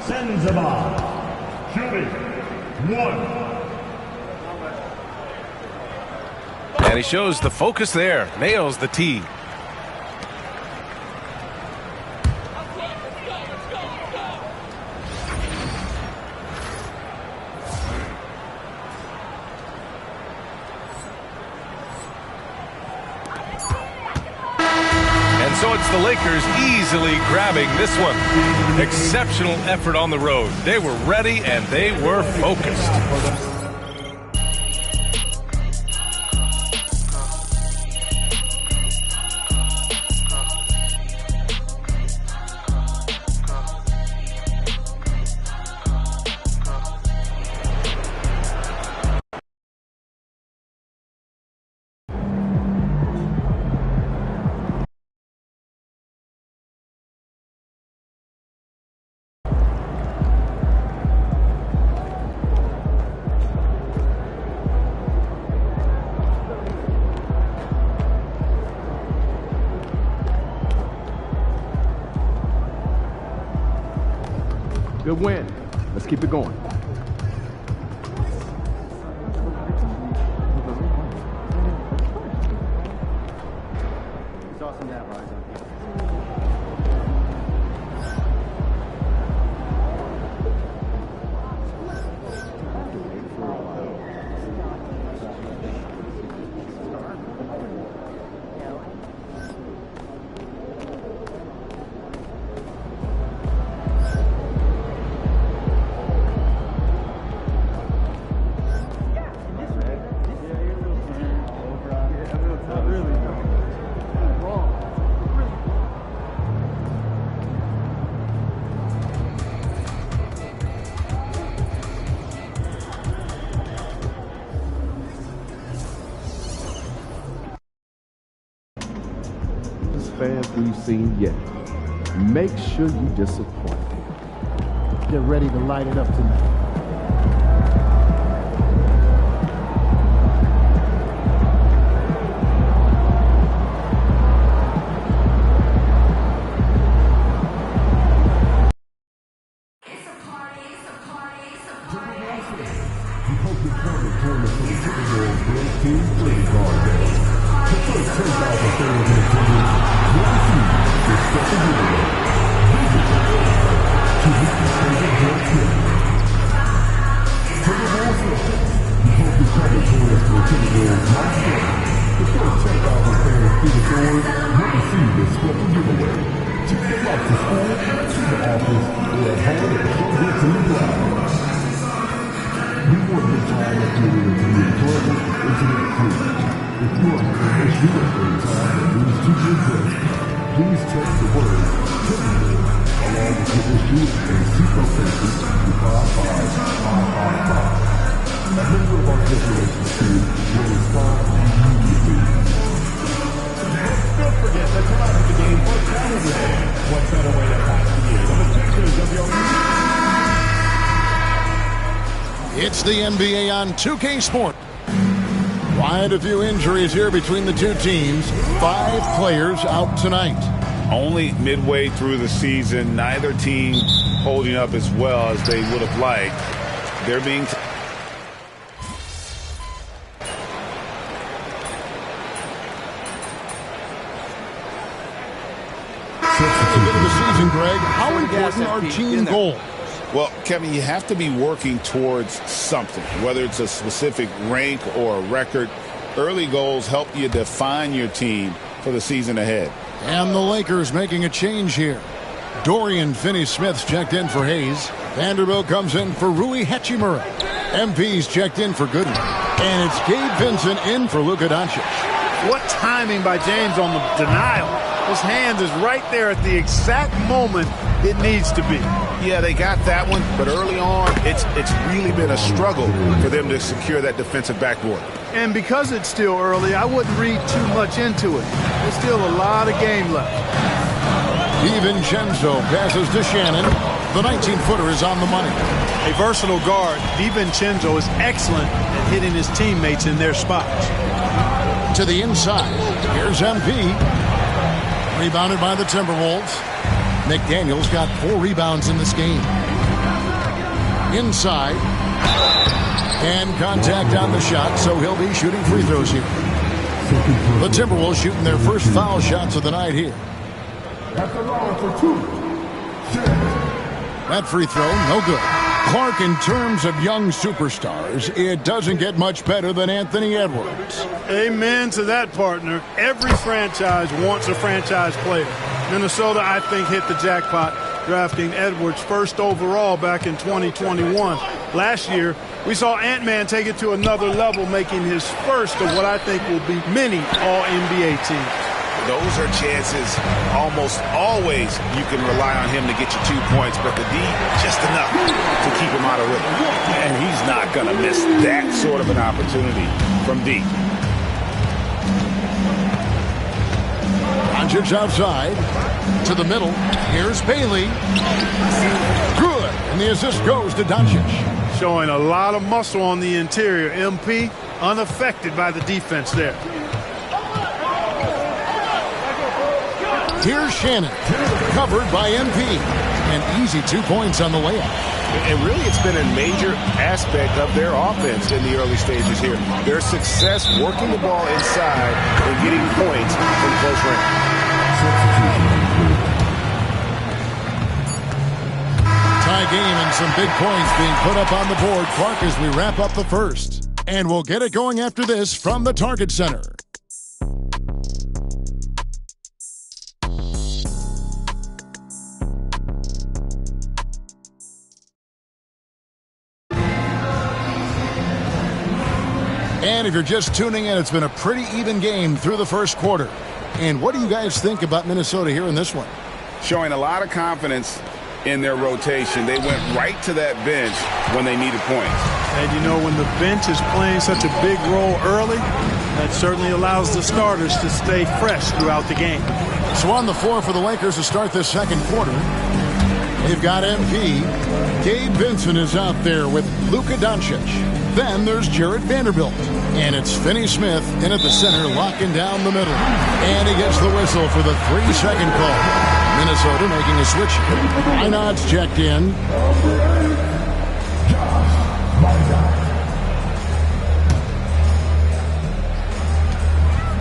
Sensabaugh, shooting 1. And he shows the focus there. Nails the tee. So it's the Lakers easily grabbing this one. Exceptional effort on the road. They were ready and they were focused. Good win. Let's keep it going. Fans we've seen yet. Make sure you disappoint. Get ready to light it up tonight. It's the NBA on 2K Sport. Quite a few injuries here between the two teams. 5 players out tonight. Only midway through the season, neither team holding up as well as they would have liked. They're being the season, Greg. How important are team goals? Well, Kevin, you have to be working towards something, whether it's a specific rank or a record. Early goals help you define your team for the season ahead. And the Lakers making a change here. Dorian Finney-Smith's checked in for Hayes. Vanderbilt comes in for Rui Hachimura. MP's checked in for Goodwin. And it's Gabe Vincent in for Luka Doncic. What timing by James on the denial. His hand is right there at the exact moment it needs to be. Yeah, they got that one, but early on, it's really been a struggle for them to secure that defensive backboard. And because it's still early, I wouldn't read too much into it. There's still a lot of game left. DiVincenzo passes to Shannon. The 19-footer is on the money. A versatile guard, DiVincenzo is excellent at hitting his teammates in their spots. To the inside, here's MP. Rebounded by the Timberwolves. McDaniels got 4 rebounds in this game. Inside. And contact on the shot, so he'll be shooting free throws here. The Timberwolves shooting their first foul shots of the night here. At the line for 2. That free throw, no good. Clark, in terms of young superstars, it doesn't get much better than Anthony Edwards. Amen to that, partner. Every franchise wants a franchise player. Minnesota, I think, hit the jackpot drafting Edwards first overall back in 2021. Last year, we saw Ant-Man take it to another level, making his first of what I think will be many All-NBA teams. Those are chances almost always you can rely on him to get you 2 points, but the D, just enough to keep him out of rhythm. And he's not going to miss that sort of an opportunity from deep. Doncic outside to the middle. Here's Bailey. Good. And the assist goes to Doncic. Showing a lot of muscle on the interior. MP unaffected by the defense there. Here's Shannon, covered by MP. and easy 2 points on the layup. And really, it's been a major aspect of their offense in the early stages here. Their success working the ball inside and getting points from close range. Tie game and some big points being put up on the board, Clark, as we wrap up the first. And we'll get it going after this from the Target Center. And if you're just tuning in, it's been a pretty even game through the first quarter. And what do you guys think about Minnesota here in this one? Showing a lot of confidence in their rotation. They went right to that bench when they needed points. And you know, when the bench is playing such a big role early, that certainly allows the starters to stay fresh throughout the game. So on the floor for the Lakers to start this second quarter, they've got MP. Gabe Vincent is out there with Luka Doncic. Then there's Jared Vanderbilt. And it's Finney-Smith in at the center, locking down the middle. And he gets the whistle for the 3-second call. Minnesota making a switch. Einod's checked in.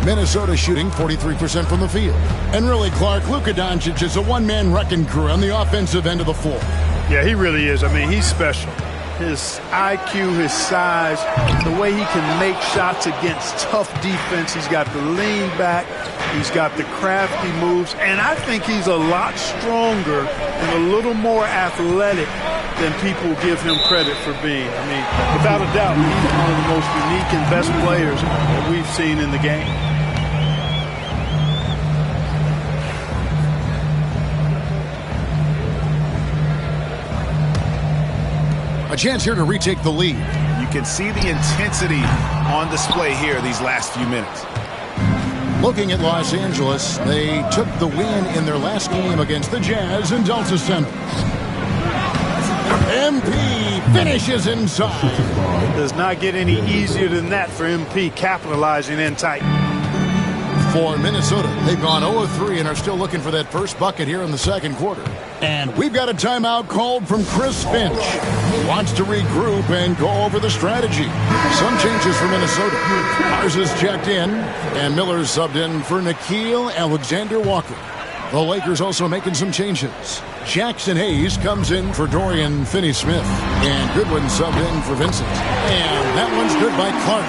Minnesota shooting 43% from the field. And really, Clark, Luka Doncic is a one-man wrecking crew on the offensive end of the floor. Yeah, he really is. I mean, he's special. His IQ, his size, the way he can make shots against tough defense. He's got the lean back. He's got the crafty moves. And I think he's a lot stronger and a little more athletic than people give him credit for being. I mean, without a doubt, he's one of the most unique and best players that we've seen in the game. A chance here to retake the lead. You can see the intensity on display here these last few minutes. Looking at Los Angeles, they took the win in their last game against the Jazz in Delta Center. MP finishes inside. Does not get any easier than that for MP, capitalizing in tight. For Minnesota, they've gone 0-3 and are still looking for that first bucket here in the second quarter. And we've got a timeout called from Chris Finch. He wants to regroup and go over the strategy. Some changes for Minnesota. Mars is checked in, and Miller's subbed in for Nickeil Alexander-Walker. The Lakers also making some changes. Jackson Hayes comes in for Dorian Finney-Smith, and Goodwin subbed in for Vincent. And that one's good by Clark.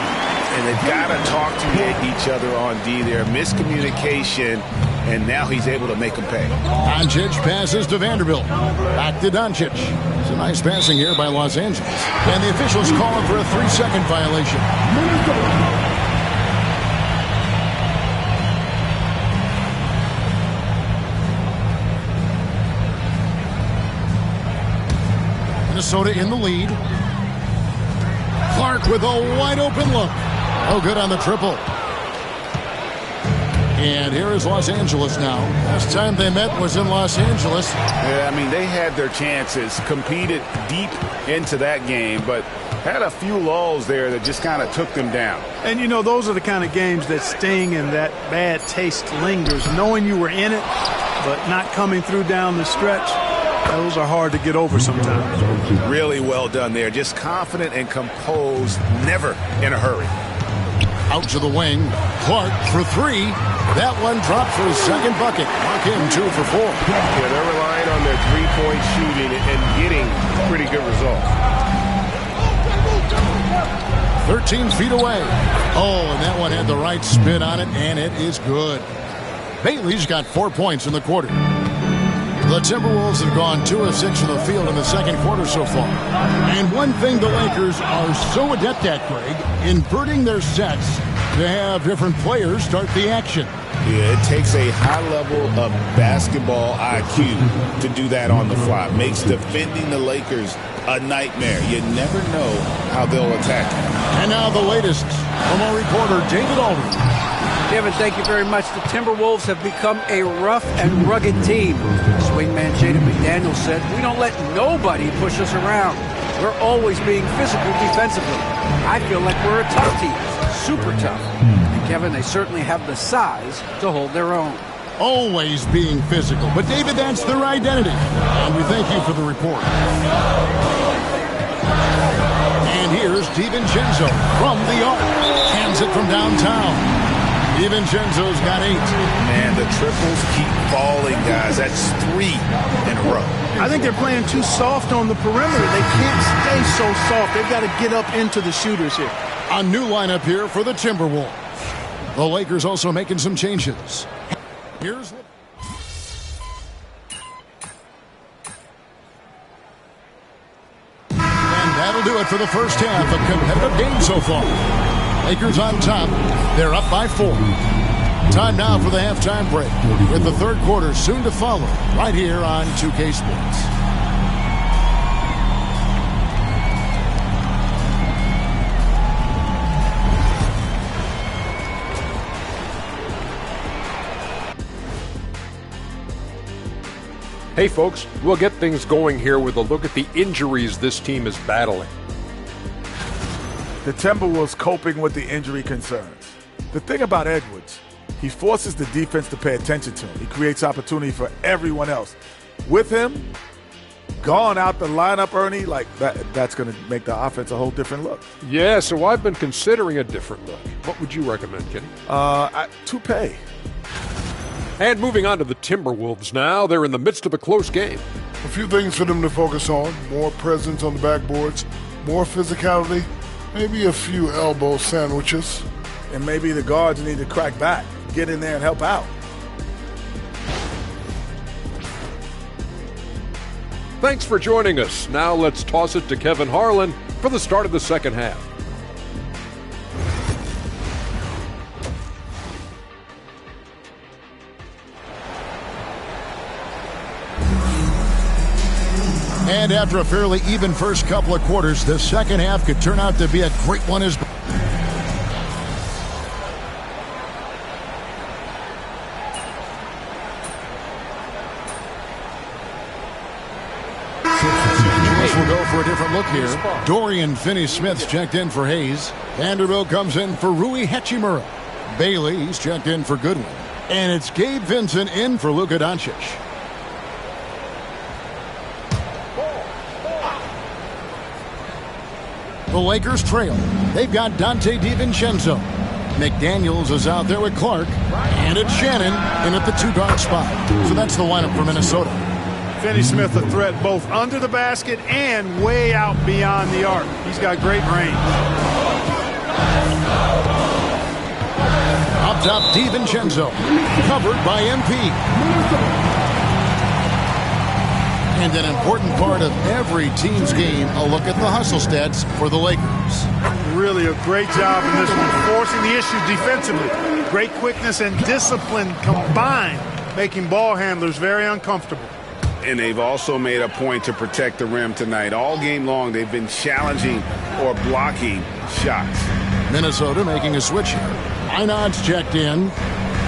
And they've got to talk to each other on D there. Miscommunication, and now he's able to make them pay. Doncic passes to Vanderbilt. Back to Doncic. It's a nice passing here by Los Angeles. And the officials calling for a 3-second violation. Minnesota in the lead. Clark with a wide open look. Oh, good on the triple. And here is Los Angeles now. Last time they met was in Los Angeles. Yeah, I mean, they had their chances, competed deep into that game, but had a few lulls there that just kind of took them down. And, you know, those are the kind of games that sting and that bad taste lingers. Knowing you were in it, but not coming through down the stretch, those are hard to get over sometimes. Really well done there. Just confident and composed, never in a hurry. Out to the wing. Clark for three. That one dropped for his second bucket. Mark him 2 for 4. Yeah, they're relying on their three-point shooting and getting pretty good results. 13 feet away. Oh, and that one had the right spin on it, and it is good. Bailey's got 4 points in the quarter. The Timberwolves have gone 2 of 6 from the field in the second quarter so far. And one thing the Lakers are so adept at, Greg, inverting their sets to have different players start the action. Yeah, it takes a high level of basketball IQ to do that on the fly. Makes defending the Lakers a nightmare. You never know how they'll attack. And now the latest from our reporter, David Aldridge. Kevin, thank you very much. The Timberwolves have become a rough and rugged team. Swingman Jaden McDaniels said, "We don't let nobody push us around. We're always being physical defensively. I feel like we're a tough team, super tough." And Kevin, they certainly have the size to hold their own. always being physical. But, David, that's their identity. And we thank you for the report. And here's DiVincenzo from the arc. Hands it from downtown. DiVincenzo's got 8. Man, the triples keep falling, guys. That's 3 in a row. I think they're playing too soft on the perimeter. They can't stay so soft. They've got to get up into the shooters here. A new lineup here for the Timberwolves. The Lakers also making some changes. Here's what... And that'll do it for the first half. A competitive game so far. Lakers on top. They're up by 4. Time now for the halftime break, with the third quarter soon to follow, right here on 2K Sports. Hey folks, we'll get things going here with a look at the injuries this team is battling. The Timberwolves coping with the injury concerns. The thing about Edwards, he forces the defense to pay attention to him. He creates opportunity for everyone else. With him, gone out the lineup, Ernie, like that's going to make the offense a whole different look. Yeah, so I've been considering a different look. What would you recommend, Kenny? Toupee. And moving on to the Timberwolves now. They're in the midst of a close game. A few things for them to focus on. More presence on the backboards, more physicality, maybe a few elbow sandwiches. And maybe the guards need to crack back, get in there and help out. Thanks for joining us. Now let's toss it to Kevin Harlan for the start of the second half. And after a fairly even first couple of quarters, the second half could turn out to be a great one as well. We'll go for a different look here. Dorian Finney-Smith's checked in for Hayes. Vanderbilt comes in for Rui Hachimura. Bailey's checked in for Goodwin. And it's Gabe Vincent in for Luka Doncic. The Lakers trail. They've got Dante DiVincenzo. McDaniels is out there with Clark. And it's Shannon in at the 2-guard spot. So that's the lineup for Minnesota. Finney-Smith a threat both under the basket and way out beyond the arc. He's got great range. Up top, DiVincenzo. Covered by MP. And an important part of every team's game, a look at the hustle stats for the Lakers. Really a great job in this one, forcing the issue defensively. Great quickness and discipline combined, making ball handlers very uncomfortable. And they've also made a point to protect the rim tonight. All game long, they've been challenging or blocking shots. Minnesota making a switch here. Einod's checked in.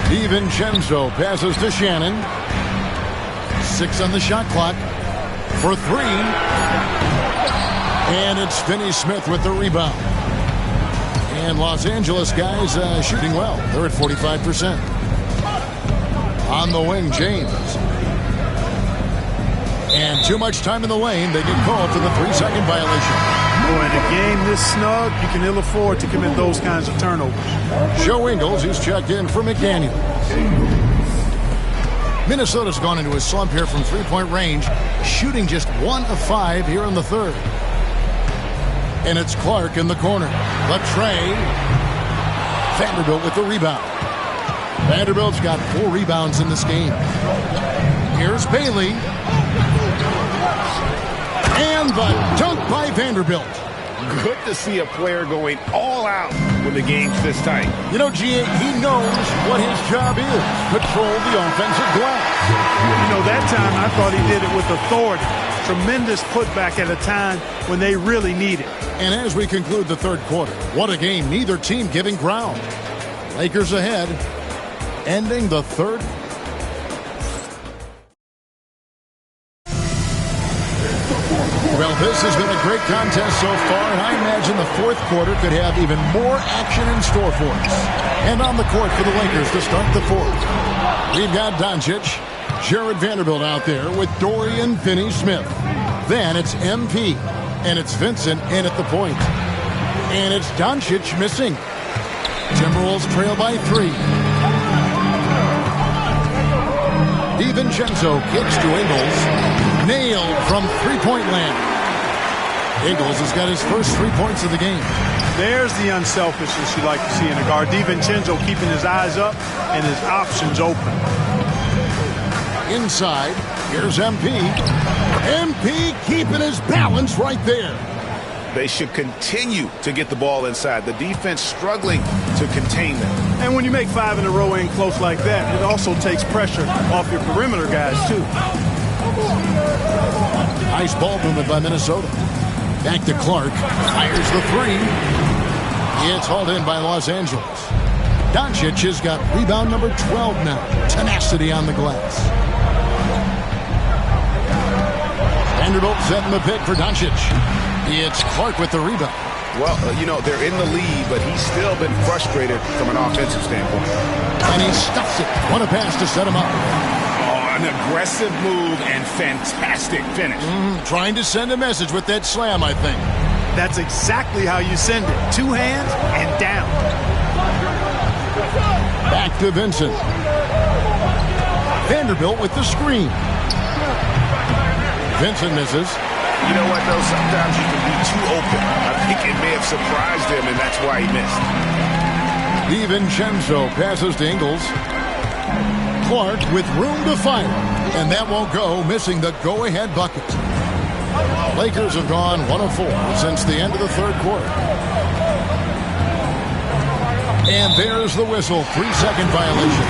DiVincenzo passes to Shannon. 6 on the shot clock for 3. And it's Finney-Smith with the rebound. And Los Angeles guys shooting well. They're at 45%. On the wing, James. And too much time in the lane. They get called for the 3-second violation. Boy, in a game this snug, you can ill afford to commit those kinds of turnovers. Joe Ingles, who's checked in for McDaniels. Minnesota's gone into a slump here from three-point range, shooting just 1 of 5 here in the third. And it's Clark in the corner. Latrey. Vanderbilt with the rebound. Vanderbilt's got 4 rebounds in this game. Here's Bailey. And the dunk by Vanderbilt. Good to see a player going all out when the game's this tight. You know, G.A., he knows what his job is. Control the offensive glass. You know, that time I thought he did it with authority. Tremendous putback at a time when they really need it. And as we conclude the third quarter, what a game. Neither team giving ground. Lakers ahead, ending the third. Well, this has been a great contest so far, and I imagine the fourth quarter could have even more action in store for us. And on the court for the Lakers to start the fourth, we've got Doncic, Jared Vanderbilt out there with Dorian Finney-Smith. Then it's MP, and it's Vincent in at the point. And it's Doncic missing. Timberwolves trail by 3. DiVincenzo kicks to Ingles. Nailed from three-point land. Ingles has got his first 3 points of the game. There's the unselfishness you like to see in a guard. DiVincenzo keeping his eyes up and his options open. Inside, here's MP. MP keeping his balance right there. They should continue to get the ball inside. The defense struggling to contain them. And when you make 5 in a row in close like that, it also takes pressure off your perimeter guys, too. Nice ball movement by Minnesota. Back to Clark. Fires the 3. It's hauled in by Los Angeles. Doncic has got rebound number 12 now. Tenacity on the glass. Vanderbilt setting the pick for Doncic. It's Clark with the rebound. Well, they're in the lead, but he's still been frustrated from an offensive standpoint. And he stuffs it. What a pass to set him up. Oh, an aggressive move and fantastic finish. Trying to send a message with that slam, I think. That's exactly how you send it. 2 hands and down. Back to Vincent. Vanderbilt with the screen. Vincent misses. You know what, though? Sometimes you can be too open. I think it may have surprised him, and that's why he missed. DiVincenzo passes to Ingles. Clark with room to fire. And that won't go, missing the go-ahead bucket. Lakers have gone 1 of 4 since the end of the third quarter. And there's the whistle. 3-second violation.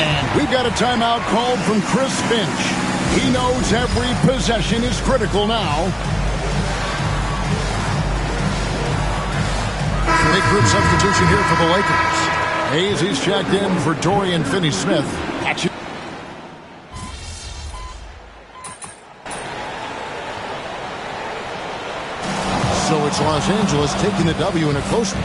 And we've got a timeout called from Chris Finch. He knows every possession is critical now. Big group substitution here for the Lakers. Hayes, he's checked in for Dorian Finney-Smith. So it's Los Angeles taking the W in a close one.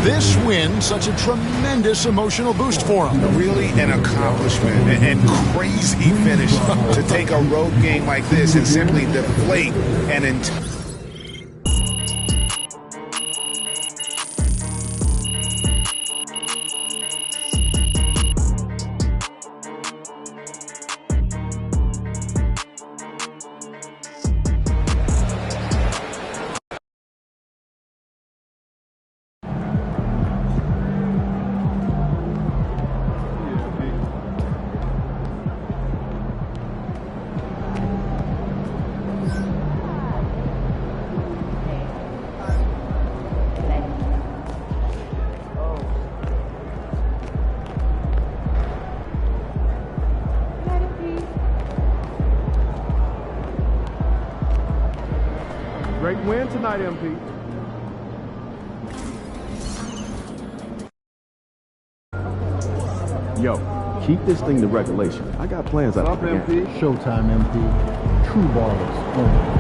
This win, such a tremendous emotional boost for them. Really an accomplishment and crazy finish to take a road game like this and simply deflate an entire. Great win tonight, MP. Yo, keep this thing to regulation. I got plans out Up, of the MP. game. Showtime, MP. True ballers only.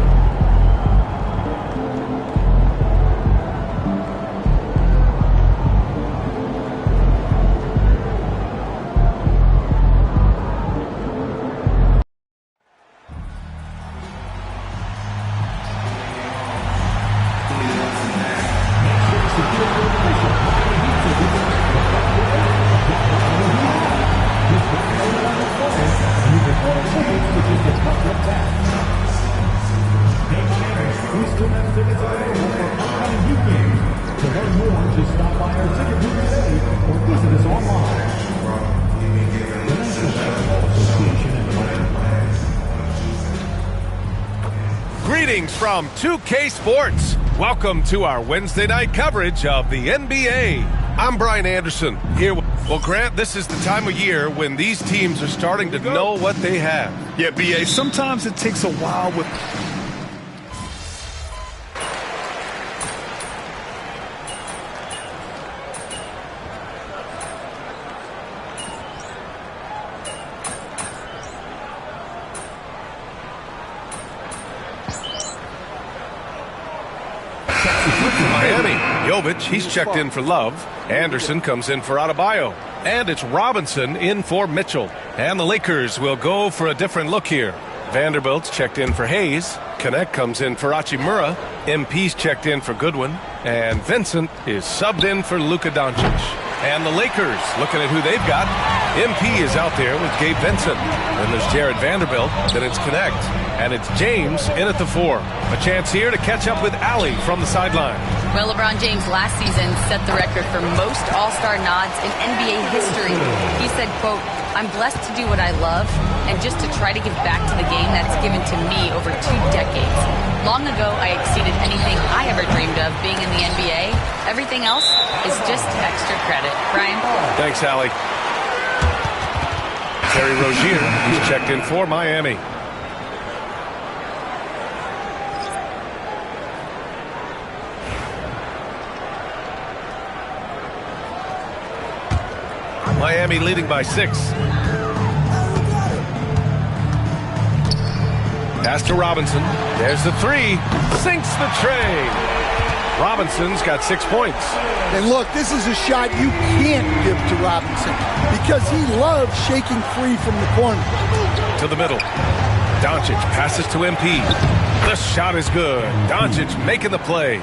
Greetings from 2K Sports. Welcome to our Wednesday night coverage of the NBA. I'm Brian Anderson here. Well, Grant, this is the time of year when these teams are starting to know what they have. Yeah, BA, sometimes it takes a while with... good for Miami. Jovic, he's checked in for Love. Anderson comes in for Adebayo. And it's Robinson in for Mitchell. And the Lakers will go for a different look here. Vanderbilt's checked in for Hayes. Connect comes in for Hachimura. MP's checked in for Goodwin. And Vincent is subbed in for Luka Doncic. And the Lakers, looking at who they've got, MP is out there with Gabe Vincent. Then there's Jared Vanderbilt. Then it's Connect. And it's James in at the 4. A chance here to catch up with Allie from the sideline. Well, LeBron James last season set the record for most All-Star nods in NBA history. He said, quote, "I'm blessed to do what I love and just to try to give back to the game that's given to me over 2 decades. Long ago, I exceeded anything I ever dreamed of being in the NBA. Everything else is just extra credit." Brian? Thanks, Allie. Terry Rozier, he's checked in for Miami. Miami leading by 6. Pass to Robinson. There's the 3. Sinks the tray. Robinson's got 6 points. And look, this is a shot you can't give to Robinson because he loves shaking free from the corner. To the middle. Doncic passes to MP. The shot is good. Doncic making the play.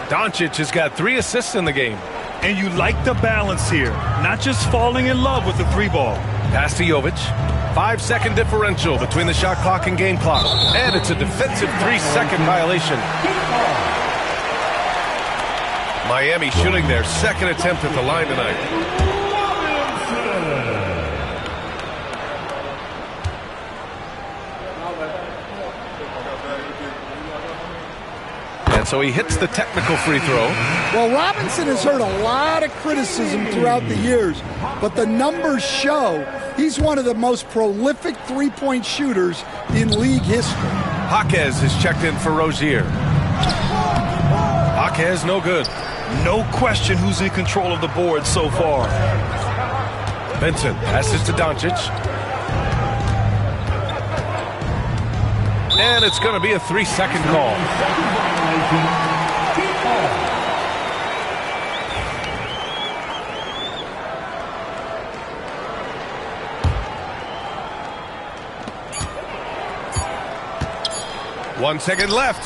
Doncic has got 3 assists in the game. And you like the balance here, not just falling in love with the 3 ball. Pass to Jovic. 5-second differential between the shot clock and game clock. And it's a defensive 3-second violation. Miami shooting their 2nd attempt at the line tonight. And so he hits the technical free throw. Well, Robinson has heard a lot of criticism throughout the years, but the numbers show he's one of the most prolific three-point shooters in league history. Jaquez is checked in for Rozier. Jaquez no good. No question who's in control of the board so far. Vincent passes to Doncic. And it's going to be a 3-second call. One second left.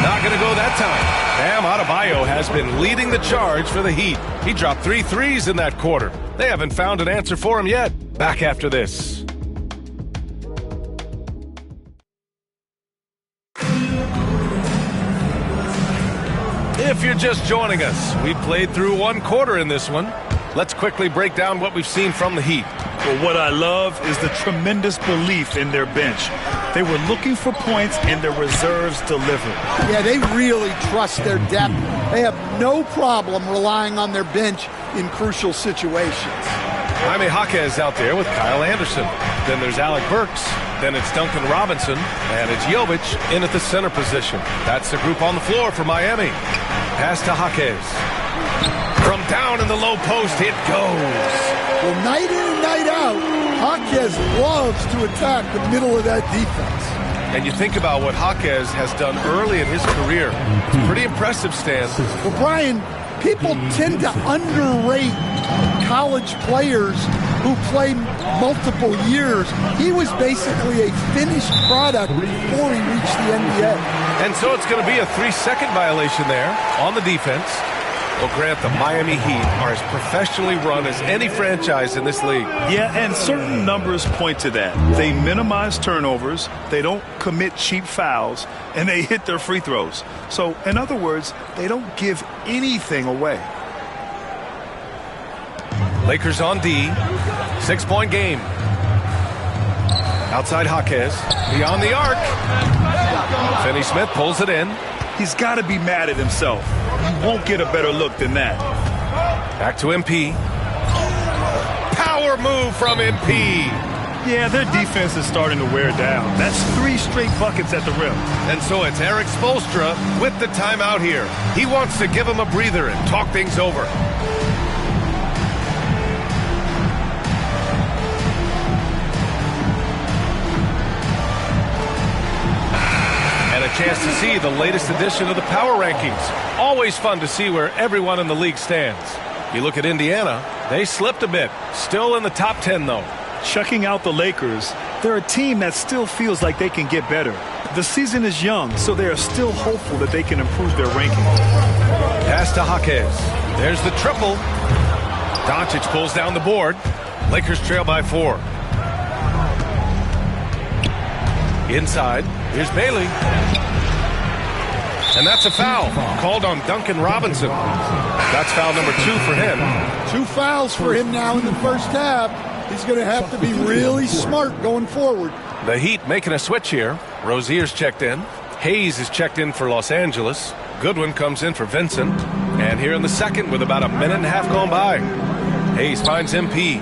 Not going to go that time. Bam Adebayo has been leading the charge for the Heat. He dropped 3 threes in that quarter. They haven't found an answer for him yet. Back after this. If you're just joining us, we played through 1 quarter in this one. Let's quickly break down what we've seen from the Heat. Well, what I love is the tremendous belief in their bench. They were looking for points and their reserves delivered. Yeah, they really trust their depth. They have no problem relying on their bench in crucial situations. Jaime Jaquez out there with Kyle Anderson. Then there's Alec Burks. Then it's Duncan Robinson. And it's Jovic in at the center position. That's the group on the floor for Miami. Pass to Jaquez. From down in the low post, it goes. Well, night in and night out, Jaquez loves to attack the middle of that defense. And you think about what Jaquez has done early in his career. It's pretty impressive, Stan. Well, Brian, people tend to underrate college players who play multiple years. He was basically a finished product before he reached the NBA. And so it's going to be a 3-second violation there on the defense. Well, Grant, the Miami Heat are as professionally run as any franchise in this league. Yeah, and certain numbers point to that. They minimize turnovers, they don't commit cheap fouls, and they hit their free throws. So, in other words, they don't give anything away. Lakers on D. 6-point game. Outside Jaquez. Beyond the arc. Finney-Smith pulls it in. He's got to be mad at himself. You won't get a better look than that. Back to MP. Power move from MP. Yeah, their defense is starting to wear down. That's 3 straight buckets at the rim. And so it's Eric Spoelstra with the timeout here. He wants to give him a breather and talk things over. a chance to see the latest edition of the Power Rankings. Always fun to see where everyone in the league stands. You look at Indiana, they slipped a bit. Still in the top 10, though. Checking out the Lakers, they're a team that still feels like they can get better. The season is young, so they are still hopeful that they can improve their ranking. Pass to Jaquez. There's the triple. Doncic pulls down the board. Lakers trail by 4. Inside, here's Bailey. And that's a foul called on Duncan Robinson. That's foul number 2 for him. 2 fouls for him now in the first half. He's going to have to be really smart going forward. The Heat making a switch here. Rozier's checked in. Hayes is checked in for Los Angeles. Goodwin comes in for Vincent. And here in the second with about a minute and a half gone by, Hayes finds MP.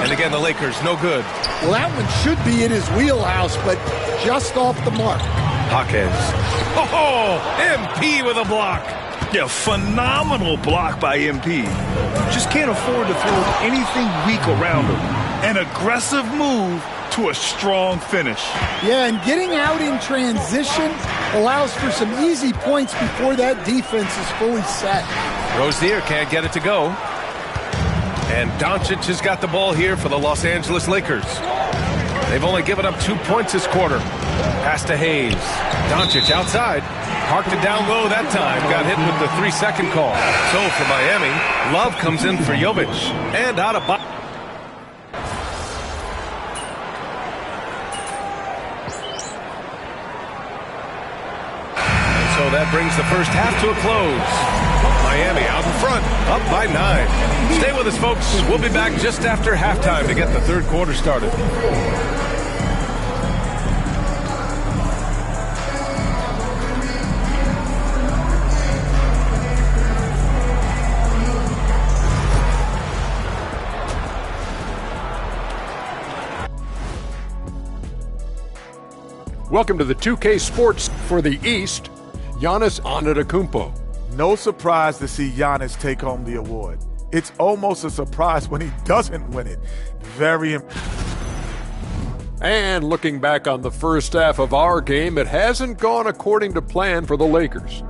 And again, the Lakers, no good. Well, that one should be in his wheelhouse, but just off the mark. Jaquez. Oh, MP with a block. Yeah, phenomenal block by MP. Just can't afford to throw anything weak around him. An aggressive move to a strong finish. Yeah, and getting out in transition allows for some easy points before that defense is fully set. Rozier can't get it to go. And Doncic has got the ball here for the Los Angeles Lakers. They've only given up 2 points this quarter. Pass to Hayes. Doncic outside. Parked it down low that time. Got hit with the 3-second call. So for Miami, Love comes in for Jovic. And out of bounds. So that brings the first half to a close. Miami out in front, up by 9. Stay with us, folks. We'll be back just after halftime to get the third quarter started. Welcome to the 2K Sports for the East. Giannis Antetokounmpo. No surprise to see Giannis take home the award. It's almost a surprise when he doesn't win it. And looking back on the first half of our game, it hasn't gone according to plan for the Lakers.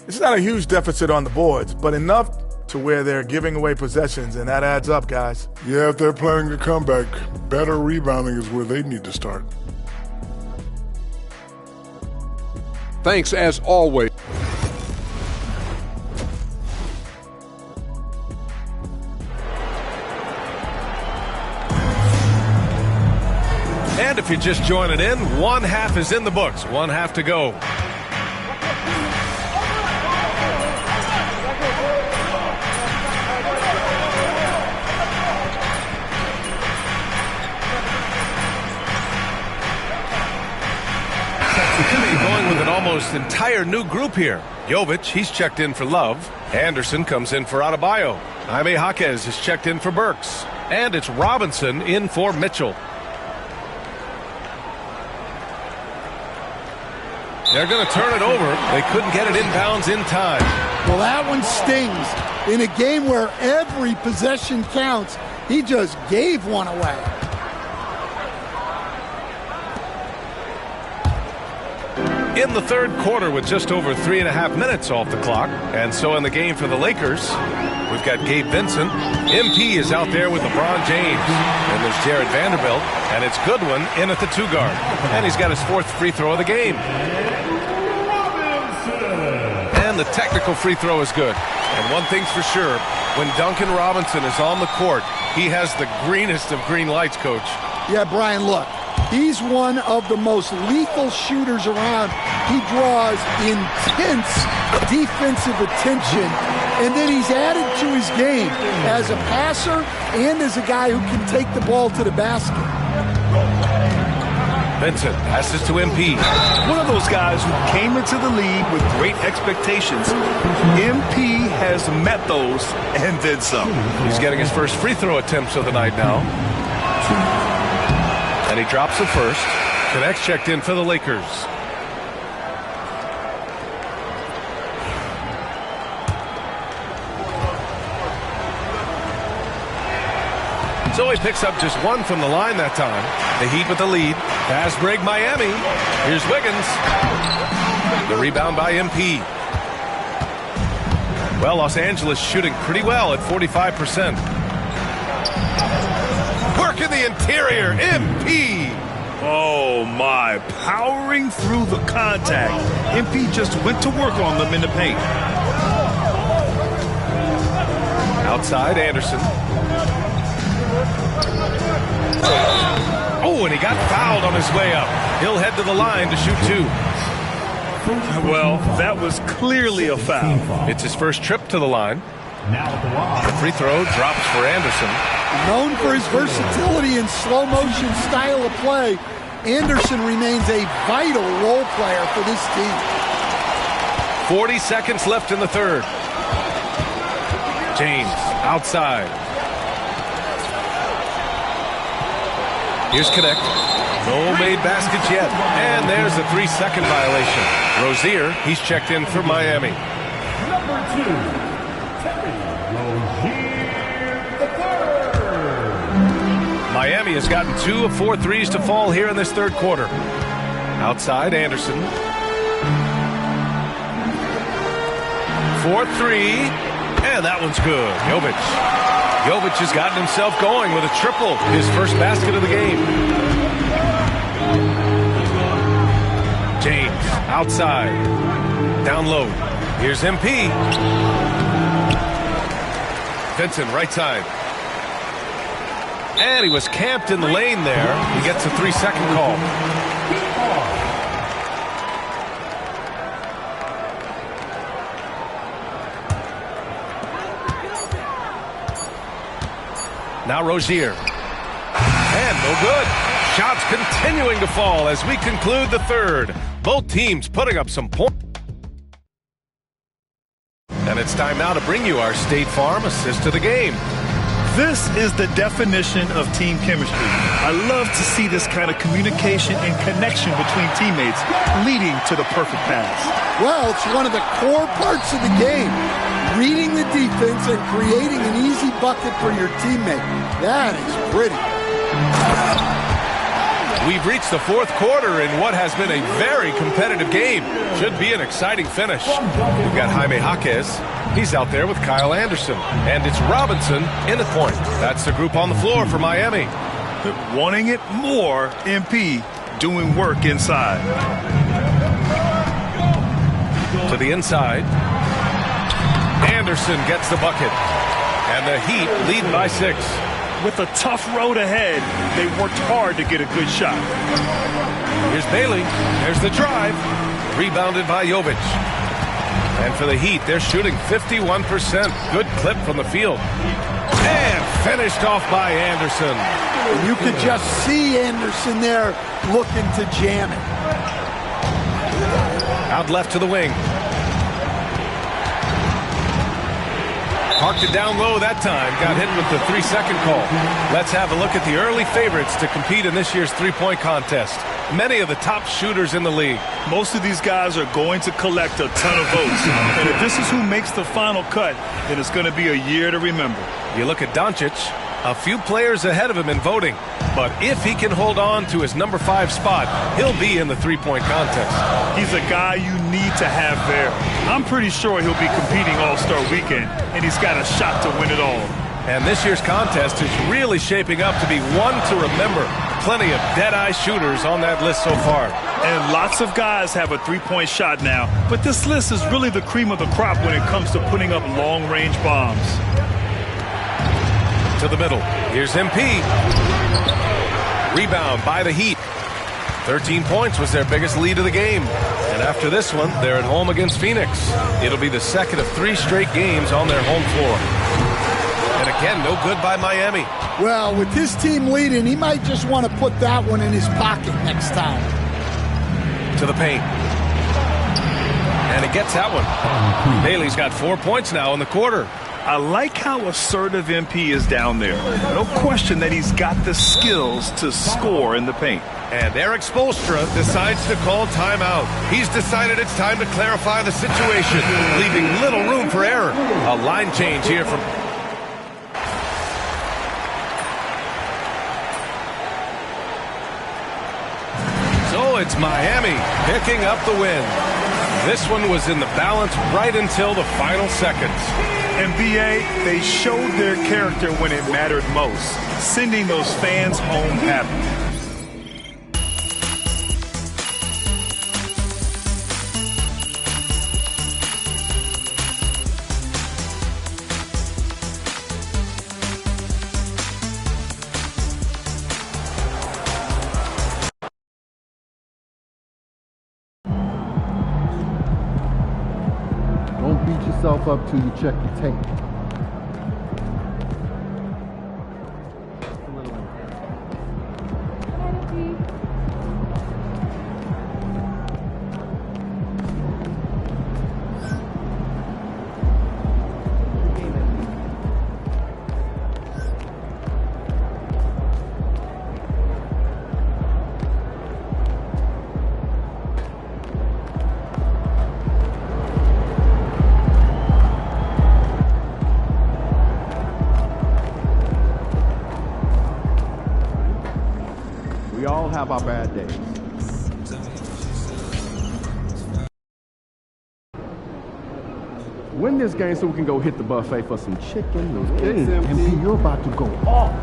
It's not a huge deficit on the boards, but enough to where they're giving away possessions, and that adds up, guys. Yeah, if they're planning a comeback, better rebounding is where they need to start. Thanks as always. And if you're just joining in, one half is in the books, one half to go. Going with an almost entire new group here. Jovic, he's checked in for Love. Anderson comes in for Adebayo. Jaime Jaquez is checked in for Burks. And it's Robinson in for Mitchell. They're going to turn it over. They couldn't get it inbounds in time. Well, that one stings. In a game where every possession counts, he just gave one away. In the third quarter with just over 3.5 minutes off the clock. And so in the game for the Lakers, we've got Gabe Vincent. MP is out there with LeBron James. And there's Jared Vanderbilt. And it's Goodwin in at the 2-guard. And he's got his 4th free throw of the game. And the technical free throw is good. And one thing's for sure, when Duncan Robinson is on the court, he has the greenest of green lights, Coach. Yeah, Brian, look. He's one of the most lethal shooters around. He draws intense defensive attention, and then he's added to his game as a passer and as a guy who can take the ball to the basket. Vincent passes to MP. One of those guys who came into the league with great expectations. MP has met those and then some. He's getting his first free throw attempts of the night now. And he drops the first. Connects checked in for the Lakers. So he picks up just one from the line that time. The Heat with the lead. Pass break Miami. Here's Wiggins. The rebound by MP. Well, Los Angeles shooting pretty well at 45%. Work in the interior. MP. Oh, my. Powering through the contact. MP just went to work on them in the paint. Outside, Anderson. Oh, and he got fouled on his way up. He'll head to the line to shoot 2. Well, that was clearly a foul. It's his first trip to the line. The free throw drops for Anderson. Known for his versatility and slow motion style of play, Anderson remains a vital role player for this team. 40 seconds left in the third. James outside. Here's Connect. No made baskets yet. And there's a 3-second violation. Rozier, he's checked in for Miami. Number 2, Terry Rozier III. Miami has gotten 2 of 4 threes to fall here in this third quarter. Outside, Anderson. 4-3. And that one's good. Jovic has gotten himself going with a triple. His first basket of the game. James outside. Down low. Here's MP. Vincent right side. And he was camped in the lane there. He gets a 3-second call. Now Rozier. And no good. Shots continuing to fall as we conclude the third. Both teams putting up some points. And it's time now to bring you our State Farm assist of the game. This is the definition of team chemistry. I love to see this kind of communication and connection between teammates leading to the perfect pass. Well, it's one of the core parts of the game. Reading the defense and creating an easy bucket for your teammate. That is pretty. We've reached the fourth quarter in what has been a very competitive game. Should be an exciting finish. We've got Jaime Jaquez. He's out there with Kyle Anderson. And it's Robinson in the point. That's the group on the floor for Miami. Wanting it more, MP doing work inside. To the inside. Anderson gets the bucket. And the Heat lead by 6. With a tough road ahead, they worked hard to get a good shot. Here's Bailey. There's the drive. Rebounded by Jovic. And for the Heat, they're shooting 51%. Good clip from the field. And finished off by Anderson. And you could just see Anderson there looking to jam it. Out left to the wing. Parked it down low that time. Got hit with the 3-second call. Let's have a look at the early favorites to compete in this year's three-point contest. Many of the top shooters in the league. Most of these guys are going to collect a ton of votes. And if this is who makes the final cut, then it's going to be a year to remember. You look at Doncic, a few players ahead of him in voting. But if he can hold on to his number 5 spot, he'll be in the three-point contest. He's a guy you need to have there. I'm pretty sure he'll be competing All-Star Weekend, and he's got a shot to win it all. And this year's contest is really shaping up to be one to remember. Plenty of dead-eye shooters on that list so far. And lots of guys have a three-point shot now, but this list is really the cream of the crop when it comes to putting up long-range bombs. To the middle. Here's MP. Rebound by the Heat. 13 points was their biggest lead of the game. And after this one, they're at home against Phoenix. It'll be the second of 3 straight games on their home floor. And again, no good by Miami. Well, with his team leading, he might just want to put that one in his pocket next time. To the paint. And he gets that one. Bailey's got 4 points now in the quarter. I like how assertive MP is down there. No question that he's got the skills to score in the paint. And Eric Spoelstra decides to call timeout. He's decided it's time to clarify the situation, leaving little room for error. A line change here from... it's Miami picking up the win. This one was in the balance right until the final seconds. And BA, they showed their character when it mattered most, sending those fans home happy. Don't beat yourself up till you check the tape. We all have our bad days. Win this game so we can go hit the buffet for some chicken. Those kicks, MP, you're about to go off.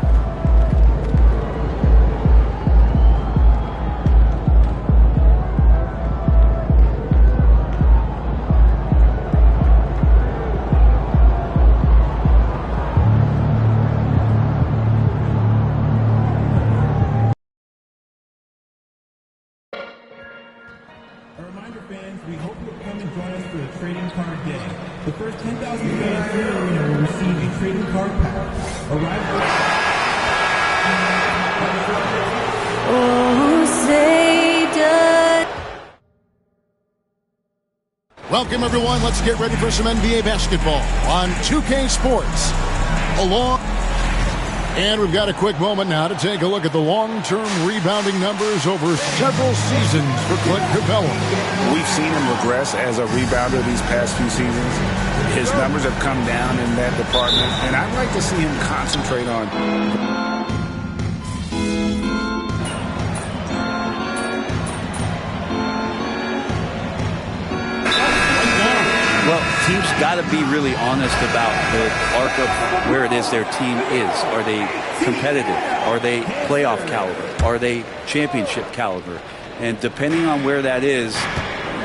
A reminder, fans, we hope you'll come and join us for the trading card day. The first 10,000 fans in the arena will receive a trading card pack. Welcome, everyone. Let's get ready for some NBA basketball on 2K Sports. And we've got a quick moment now to take a look at the long-term rebounding numbers over several seasons for Clint Capella. We've seen him regress as a rebounder these past few seasons. His numbers have come down in that department, and I'd like to see him concentrate on Well, teams got to be really honest about the arc of where it is their team is. Are they competitive? Are they playoff caliber? Are they championship caliber? And depending on where that is,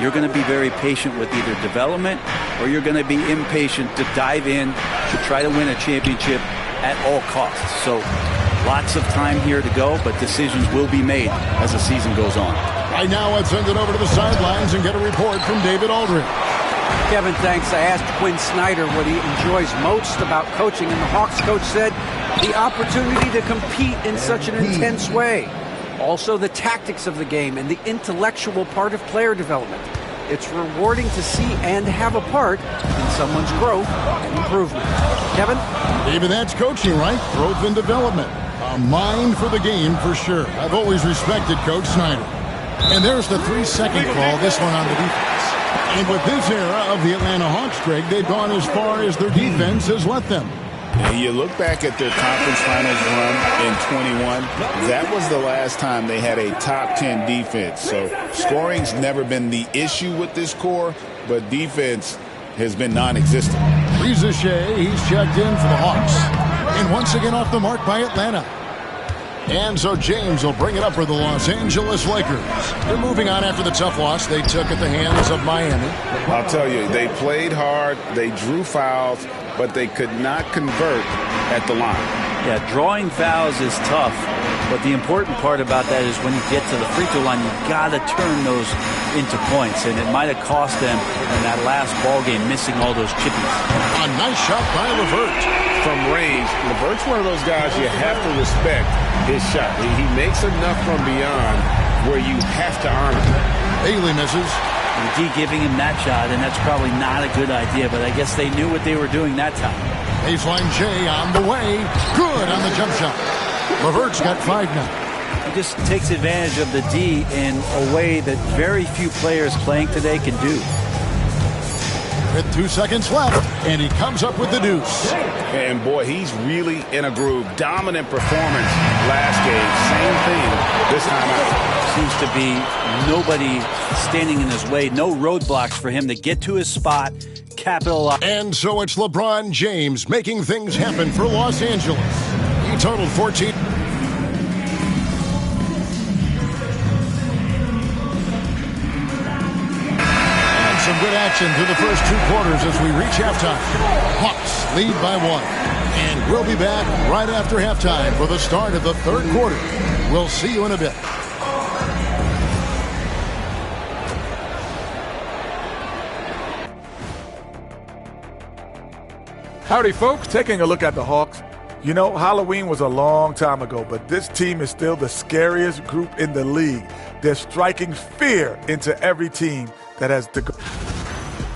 you're going to be very patient with either development or you're going to be impatient to dive in to try to win a championship at all costs. So lots of time here to go, but decisions will be made as the season goes on. Right now, let's send it over to the sidelines and get a report from David Aldridge. Kevin, thanks. I asked Quinn Snyder what he enjoys most about coaching, and the Hawks coach said the opportunity to compete in such an intense way. Also, the tactics of the game and the intellectual part of player development. It's rewarding to see and have a part in someone's growth and improvement. Kevin? David, that's coaching, right? Growth and development. A mind for the game, for sure. I've always respected Coach Snyder. And there's the 3-second call, this one on the defense. And with this era of the Atlanta Hawks, Greg, they've gone as far as their defense has let them. And you look back at their conference finals run in 21, that was the last time they had a top 10 defense. So scoring's never been the issue with this core, but defense has been non-existent. Reza Shea, he's checked in for the Hawks. And once again off the mark by Atlanta. And so James will bring it up for the Los Angeles Lakers. They're moving on after the tough loss they took at the hands of Miami. I'll tell you, they played hard, they drew fouls, but they could not convert at the line. Yeah, drawing fouls is tough, but the important part about that is when you get to the free throw line, you got to turn those into points, and it might have cost them in that last ball game missing all those chippies. A nice shot by LeVert. From range, LeVert's one of those guys you have to respect his shot. He makes enough from beyond where you have to honor him. Bailey misses. McGee giving him that shot, and that's probably not a good idea, but I guess they knew what they were doing that time. Baseline Jay on the way. Good on the jump shot. LeVert's got 5 now. He just takes advantage of the D in a way that very few players playing today can do. With 2 seconds left, and he comes up with the deuce. And boy, he's really in a groove. Dominant performance last game. Same thing this time out. seems to be nobody standing in his way, no roadblocks for him to get to his spot, capitalize. And so it's LeBron James making things happen for Los Angeles. He totaled 14. And some good action through the first 2 quarters as we reach halftime. Hawks lead by 1. And we'll be back right after halftime for the start of the 3rd quarter. We'll see you in a bit. Howdy, folks. Taking a look at the Hawks. You know, Halloween was a long time ago, but this team is still the scariest group in the league. They're striking fear into every team that has to go.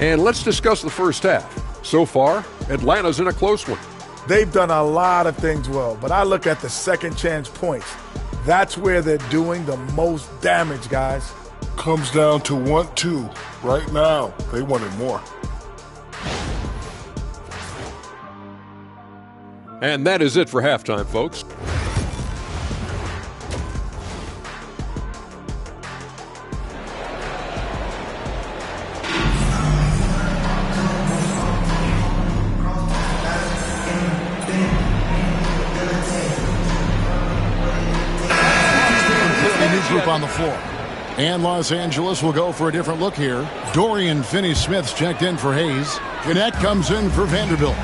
And let's discuss the first half. So far, Atlanta's in a close one. They've done a lot of things well, but I look at the second chance points. That's where they're doing the most damage, guys. Comes down to 1-2. Right now, they wanted more. And that is it for halftime, folks. Group on the floor. And Los Angeles will go for a different look here. Dorian Finney-Smith's checked in for Hayes. Jeanette comes in for Vanderbilt.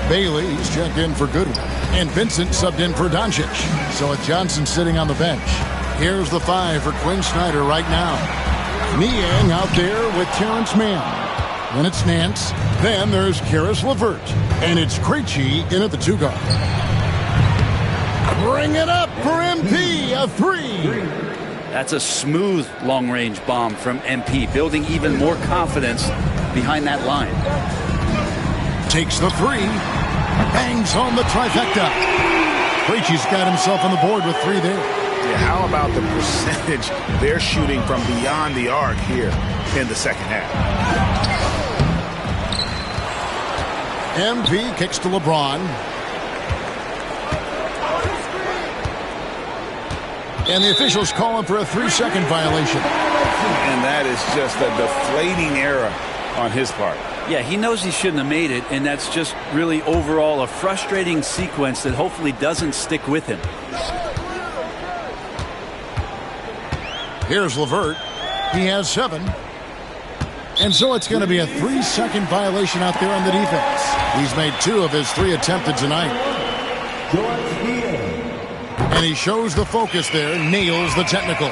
Bailey's checked in for Goodwin. And Vincent subbed in for Doncic. So it's Johnson sitting on the bench. Here's the 5 for Quinn Snyder right now. Niang out there with Terrence Mann. Then it's Nance. Then there's Karis LeVert. And it's Krejci in at the 2 guard. Bring it up for MP. A 3. That's a smooth long-range bomb from MP, building even more confidence behind that line. Takes the 3. Bangs home the trifecta. Krejci's got himself on the board with 3 there. Yeah, how about the percentage they're shooting from beyond the arc here in the second half? MP kicks to LeBron. And the officials call him for a 3-second violation. And that is just a deflating error on his part. Yeah, he knows he shouldn't have made it, and that's just really overall a frustrating sequence that hopefully doesn't stick with him. Here's LeVert. He has 7. And so it's going to be a 3-second violation out there on the defense. He's made 2 of his 3 attempted tonight. And he shows the focus there, nails the technical.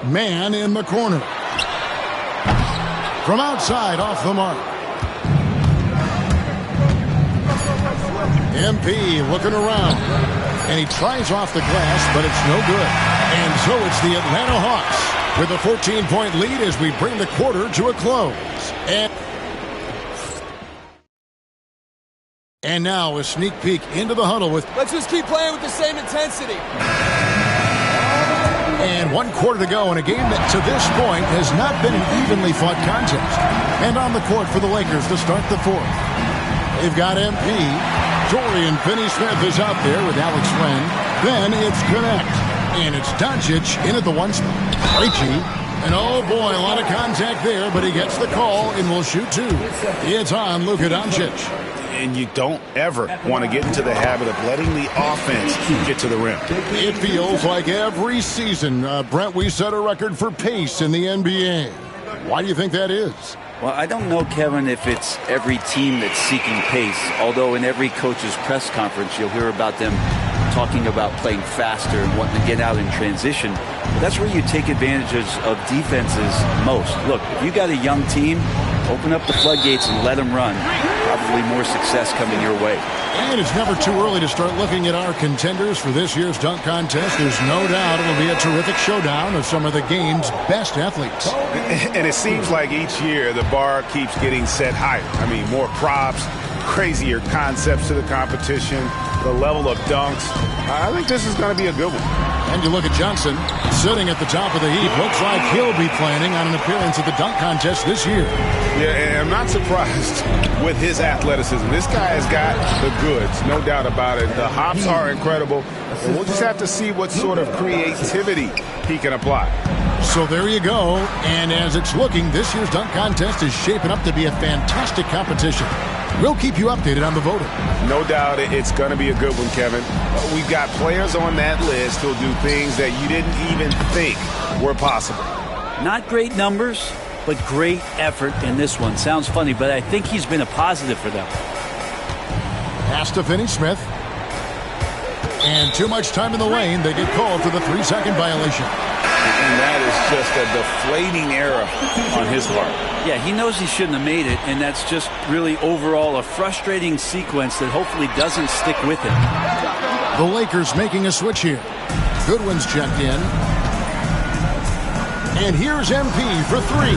Man in the corner. From outside, off the mark. MP looking around. And he tries off the glass, but it's no good. And so it's the Atlanta Hawks with a 14-point lead as we bring the quarter to a close. And now a sneak peek into the huddle with... Let's just keep playing with the same intensity. And 1 quarter to go in a game that to this point has not been an evenly fought contest. And on the court for the Lakers to start the 4th. They've got MP. Dorian Finney-Smith is out there with Alex Len. Then it's Connect. And it's Doncic in at the 1 spot. Krejci. And oh boy, a lot of contact there, but he gets the call and will shoot 2. It's on Luka Doncic. And you don't ever want to get into the habit of letting the offense get to the rim. It feels like every season, Brent, we set a record for pace in the NBA. Why do you think that is? Well, I don't know, Kevin, if it's every team that's seeking pace, although in every coach's press conference you'll hear about them talking about playing faster and wanting to get out in transition. But that's where you take advantages of defenses most. Look, if you got a young team, open up the floodgates and let them run. Probably more success coming your way. And it's never too early to start looking at our contenders for this year's dunk contest. There's no doubt it'll be a terrific showdown of some of the game's best athletes. And it seems like each year the bar keeps getting set higher. I mean, more props, crazier concepts to the competition, the level of dunks. I think this is going to be a good one. And you look at Johnson sitting at the top of the heap. Looks like he'll be planning on an appearance at the dunk contest this year. Yeah, and I'm not surprised with his athleticism. This guy has got the goods, no doubt about it. The hops are incredible. And we'll just have to see what sort of creativity he can apply. So there you go. And as it's looking, this year's dunk contest is shaping up to be a fantastic competition. We'll keep you updated on the voting. No doubt it's going to be a good one, Kevin. We've got players on that list who'll do things that you didn't even think were possible. Not great numbers, but great effort in this one. Sounds funny, but I think he's been a positive for them. Pass to Finney-Smith. And too much time in the lane. They get called for the 3-second violation. And that is just a deflating error on his part. Yeah, he knows he shouldn't have made it, and that's just really overall a frustrating sequence that hopefully doesn't stick with him. The Lakers making a switch here. Goodwin's checked in. And here's MP for 3.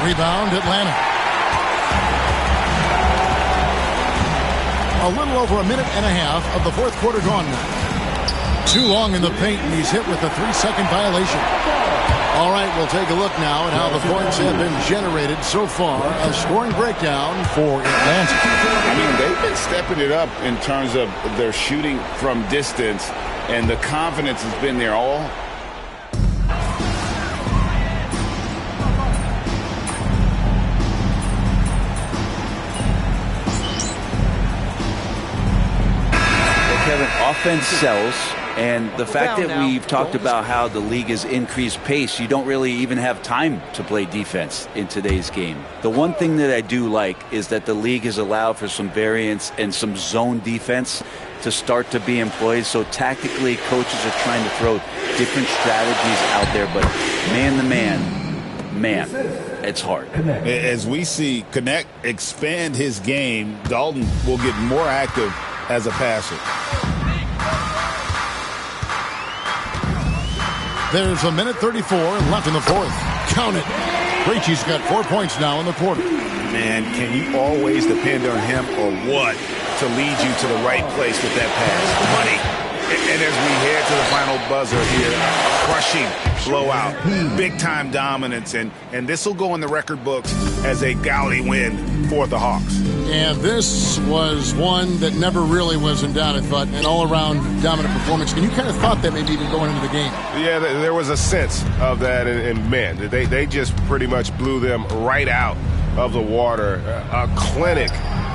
Rebound, Atlanta. A little over a minute and a half of the fourth quarter gone now. Too long in the paint, and he's hit with a 3-second violation. All right, we'll take a look now at how the points have been generated so far. A scoring breakdown for Atlanta. I mean, they've been stepping it up in terms of their shooting from distance, and the confidence has been there all. Kevin, offense sells. And the fact that we've talked about how the league has increased pace, you don't really even have time to play defense in today's game. The one thing that I do like is that the league has allowed for some variance and some zone defense to start to be employed. So tactically, coaches are trying to throw different strategies out there. But man, it's hard. As we see Connect expand his game, Dalton will get more active as a passer. There's a minute 34 left in the fourth. Count it. Krejci's got 4 points now in the quarter. Man, can you always depend on him or what to lead you to the right place with that pass? Money. And as we head to the final buzzer here, crushing blowout, big-time dominance, and this will go in the record books as a gaudy win for the Hawks. And this was one that never really was in doubt, I thought, an all-around dominant performance. And you kind of thought that maybe even going into the game. Yeah, there was a sense of that, and man, they just pretty much blew them right out of the water. A clinic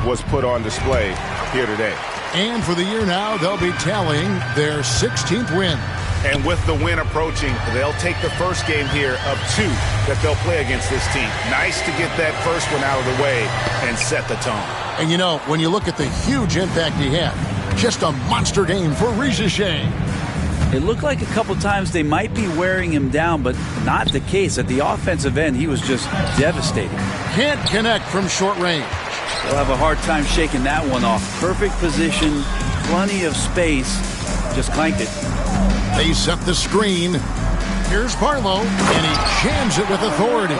was put on display here today. And for the year now, they'll be tallying their 16th win. And with the win approaching, they'll take the first game here of 2 that they'll play against this team. Nice to get that first one out of the way and set the tone. And you know, when you look at the huge impact he had, just a monster game for Reece Shea. It looked like a couple times they might be wearing him down, but not the case. At the offensive end, he was just devastating. Can't connect from short range. They'll have a hard time shaking that one off. Perfect position, plenty of space. Just clanked it. They set the screen. Here's Barlow, and he jams it with authority.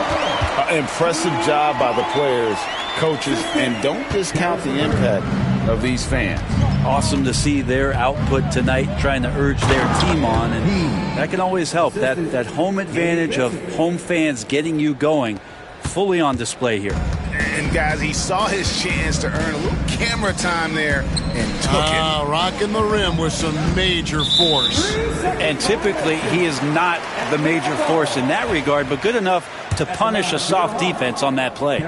Impressive job by the players, coaches, and don't discount the impact of these fans. Awesome to see their output tonight, trying to urge their team on, and that can always help. That home advantage of home fans getting you going, fully on display here. And guys, he saw his chance to earn a little camera time there and took it. Rocking the rim with some major force. And typically, he is not the major force in that regard, but good enough to punish a soft defense on that play.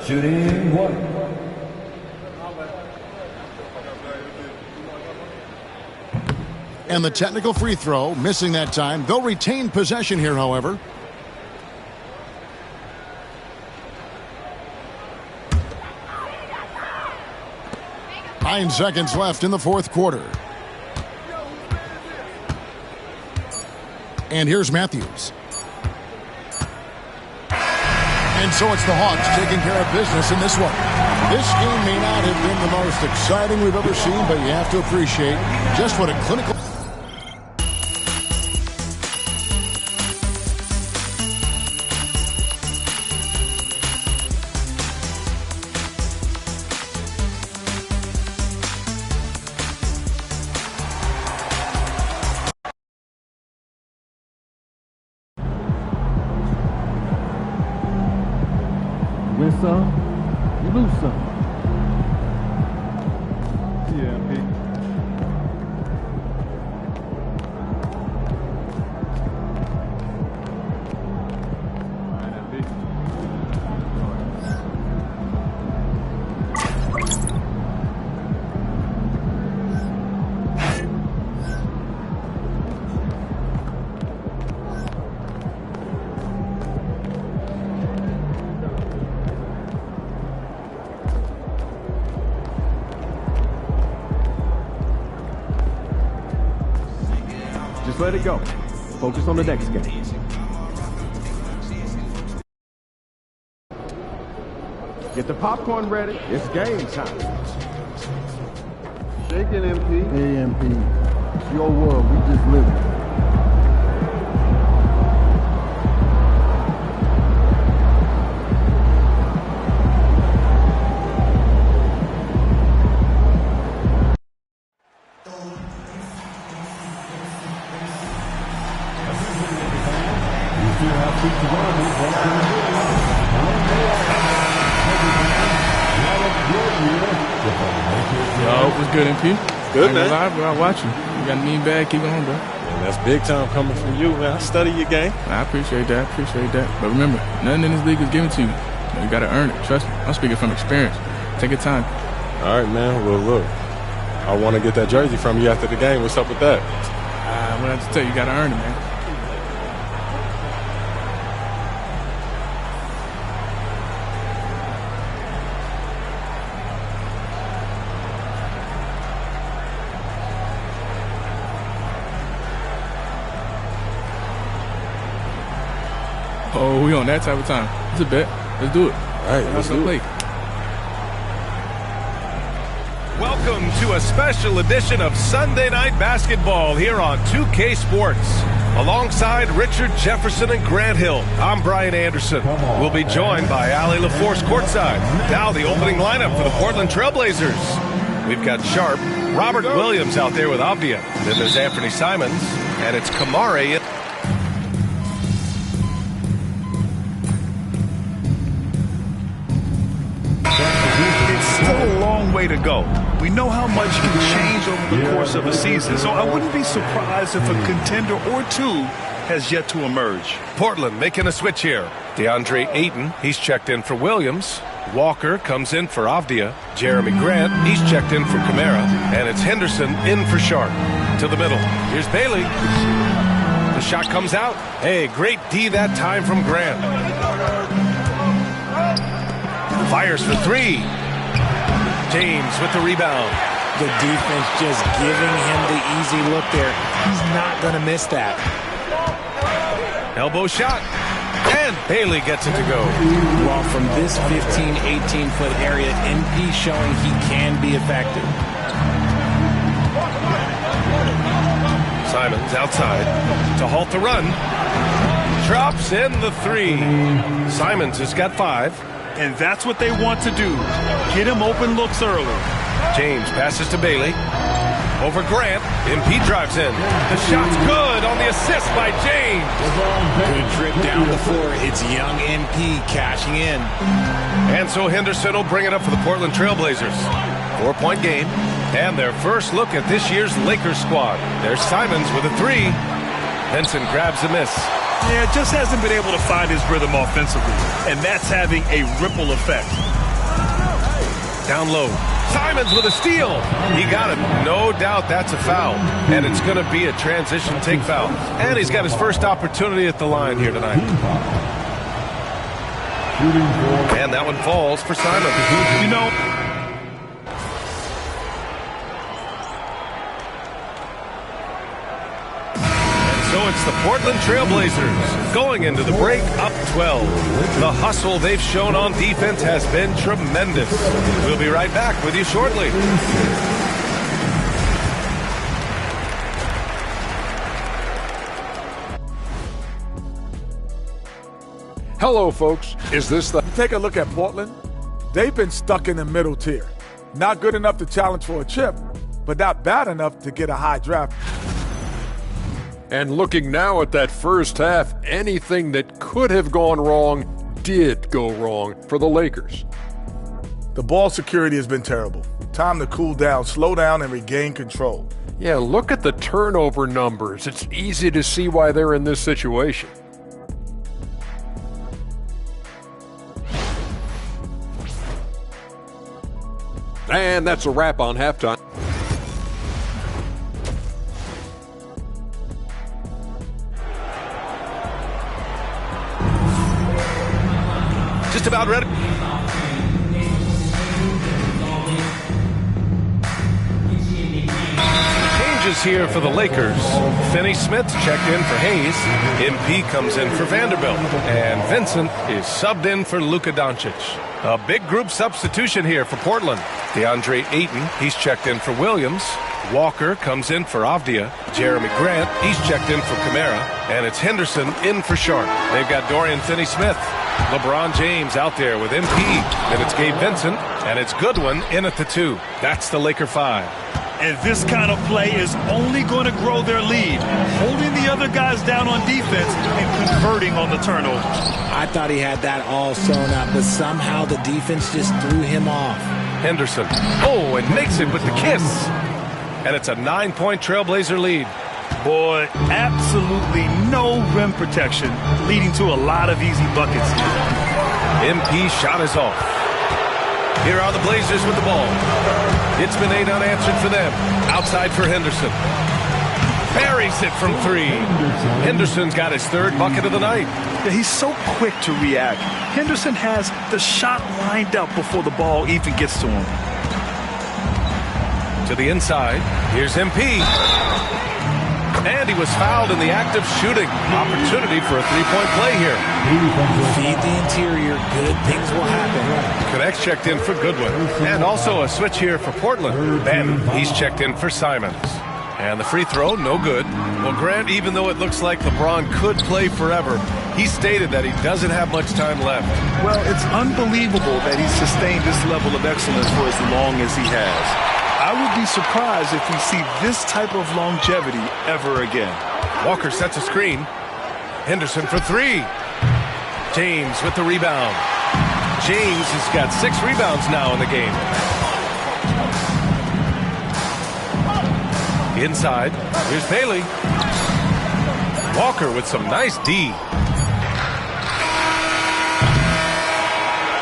Shooting 1. And the technical free throw, missing that time. They'll retain possession here, however. Nine seconds left in the fourth quarter. And here's Matthews. And so it's the Hawks taking care of business in this one. This game may not have been the most exciting we've ever seen, but you have to appreciate just what a clinical... let it go. Focus on the next game. Get the popcorn ready. It's game time. Shake it, MP. Hey, MP. It's your world. We just live it. What's good, MP? Good, man. Live, bro. I watch you. You got a mean bag. Keep on, bro. Man, that's big time coming from you, man. I study your game. I appreciate that. But remember, nothing in this league is given to you. You got to earn it. Trust me. I'm speaking from experience. Take your time. All right, man. Well, look, I want to get that jersey from you after the game. What's up with that? I'm going to have to tell you, you got to earn it, man. Oh, we on that type of time. It's a bet. Let's do it. All right, let's do it. Welcome to a special edition of Sunday Night Basketball here on 2K Sports. Alongside Richard Jefferson and Grant Hill, I'm Brian Anderson. We'll be joined by Allie LaForce courtside. Now the opening lineup for the Portland Trailblazers. We've got Sharp, Robert Williams out there with Avdia. Then there's Anthony Simons, and it's Kamari. Still a long way to go. We know how much can change over the course of a season, so I wouldn't be surprised if a contender or two has yet to emerge. Portland making a switch here. DeAndre Ayton, he's checked in for Williams. Walker comes in for Avdia. Jeremy Grant, he's checked in for Kamara. And it's Henderson in for Sharp. To the middle. Here's Bailey. The shot comes out. Hey, great D that time from Grant. Fires for three. James with the rebound. The defense just giving him the easy look there. He's not going to miss that. Elbow shot. And Bailey gets it to go. Well, from this 15, 18-foot area, MP showing he can be effective. Simons outside to halt the run. Drops in the three. Simons has got 5. And that's what they want to do. Get him open looks early. James passes to Bailey. Over Grant. MP drives in. The shot's good on the assist by James. Good trip down the floor. It's young MP cashing in. And so Henderson will bring it up for the Portland Trailblazers. 4-point game. And their first look at this year's Lakers squad. There's Simons with a 3. Benson grabs a miss. Yeah, just hasn't been able to find his rhythm offensively, and that's having a ripple effect. Down low. Simons with a steal. He got it. No doubt that's a foul. And it's going to be a transition take foul. And he's got his first opportunity at the line here tonight. And that one falls for Simons. You know, so it's the Portland Trailblazers going into the break up 12. The hustle they've shown on defense has been tremendous. We'll be right back with you shortly. Hello, folks. Is this the... Take a look at Portland. They've been stuck in the middle tier. Not good enough to challenge for a chip, but not bad enough to get a high draft. And looking now at that first half, anything that could have gone wrong did go wrong for the Lakers. The ball security has been terrible. Time to cool down, slow down, and regain control. Yeah, look at the turnover numbers. It's easy to see why they're in this situation. And that's a wrap on halftime. Just about ready. Changes changes here for the Lakers. Finney Smith checked in for Hayes. MP comes in for Vanderbilt. And Vincent is subbed in for Luka Doncic. A big group substitution here for Portland. DeAndre Ayton, he's checked in for Williams. Walker comes in for Avdia. Jeremy Grant, he's checked in for Kamara. And it's Henderson in for Sharp. They've got Dorian Finney-Smith. LeBron James out there with MP. Then it's Gabe Vincent. And it's Goodwin in at the 2. That's the Laker 5. And this kind of play is only going to grow their lead, holding the other guys down on defense and converting on the turnover. I thought he had that all sewn up, but somehow the defense just threw him off. Henderson. Oh, and makes it with the kiss. And it's a 9-point Trailblazer lead. Boy, absolutely no rim protection, leading to a lot of easy buckets. MP shot is off. Here are the Blazers with the ball. It's been 8 unanswered for them. Outside for Henderson. Buries it from 3. Henderson's got his 3rd bucket of the night. Yeah, he's so quick to react. Henderson has the shot lined up before the ball even gets to him. To the inside. Here's MP. And he was fouled in the act of shooting. Opportunity for a 3-point play here. Feed the interior. Good things will happen. Connects checked in for Goodwin. And also a switch here for Portland. Bannon, he's checked in for Simons. And the free throw, no good. Well, Grant, even though it looks like LeBron could play forever, he stated that he doesn't have much time left. Well, it's unbelievable that he's sustained this level of excellence for as long as he has. I would be surprised if we see this type of longevity ever again. Walker sets a screen. Henderson for 3. James with the rebound. James has got 6 rebounds now in the game. Inside, here's Bailey. Walker with some nice D.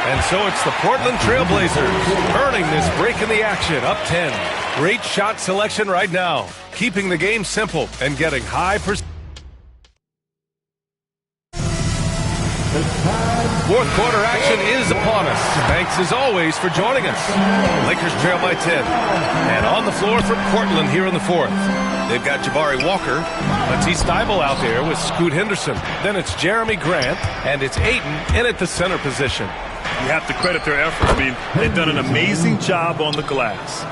And so it's the Portland Trailblazers earning this break in the action, up 10. Great shot selection right now, keeping the game simple and getting high percentage. Fourth quarter action is upon us. Thanks as always for joining us. Lakers trail by 10. And on the floor for Portland here in the 4th. They've got Jabari Walker. Let's see Steibel out there with Scoot Henderson. Then it's Jeremy Grant, and it's Ayton in at the center position. You have to credit their effort. I mean, they've done an amazing job on the glass.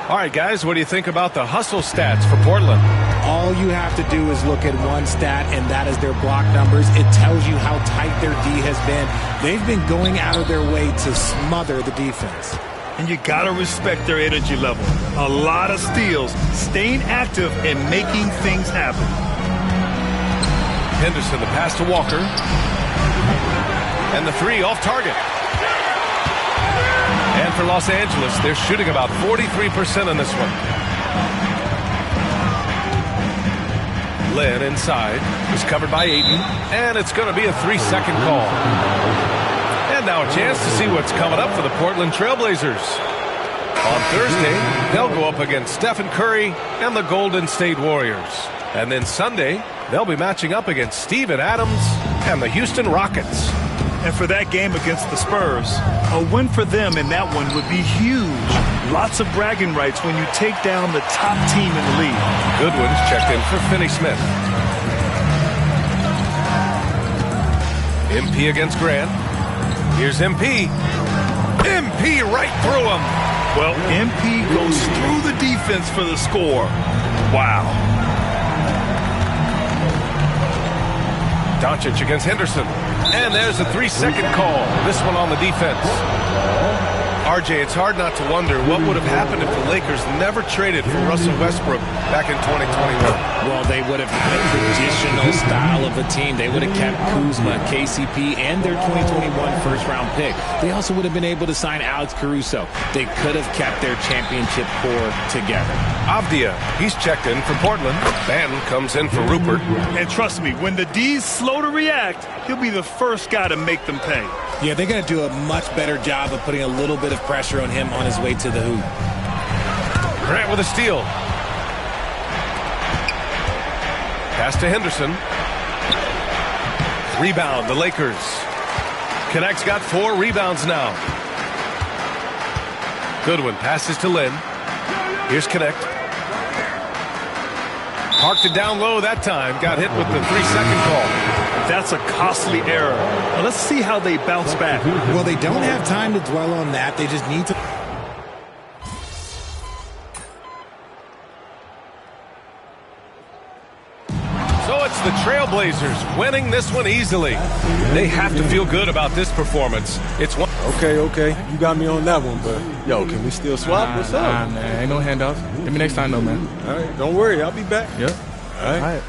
All right, guys, what do you think about the hustle stats for Portland? All you have to do is look at one stat, and that is their block numbers. It tells you how tight their D has been. They've been going out of their way to smother the defense. And you got to respect their energy level. A lot of steals, staying active, and making things happen. Henderson, the pass to Walker. And the 3 off target. And for Los Angeles, they're shooting about 43% in this one. Lynn inside is covered by Ayton, and it's going to be a 3-second call. And now a chance to see what's coming up for the Portland Trailblazers. On Thursday, they'll go up against Stephen Curry and the Golden State Warriors. And then Sunday, they'll be matching up against Steven Adams and the Houston Rockets. And for that game against the Spurs, a win for them in that one would be huge. Lots of bragging rights when you take down the top team in the league. Goodwin's checked in for Finney-Smith. MP against Grant. Here's MP. MP right through him. Well, MP goes through the defense for the score. Wow. Doncic against Henderson. And there's a 3-second call. This one on the defense. RJ, it's hard not to wonder what would have happened if the Lakers never traded for Russell Westbrook back in 2021. Well, they would have had a traditional style of a team. They would have kept Kuzma, KCP, and their 2021 first-round pick. They also would have been able to sign Alex Caruso. They could have kept their championship core together. Avdia, he's checked in for Portland. Banton comes in for Rupert. And trust me, when the D's slow to react, he'll be the first guy to make them pay. Yeah, they're going to do a much better job of putting a little bit of pressure on him on his way to the hoop. Grant with a steal. Pass to Henderson. Rebound, the Lakers. Connect's got 4 rebounds now. Goodwin passes to Lynn. Here's Connect. Parked it down low that time. Got hit with the 3-second call. That's a costly error. Now let's see how they bounce back. Well, they don't have time to dwell on that. They just need to. So it's the Trailblazers winning this one easily. They have to feel good about this performance. It's one. Okay. You got me on that one, but yo, can we still swap? What's up? Nah, man. Ain't no handouts. Give me next time, though, man. All right. Don't worry. I'll be back. Yep. All right. All right.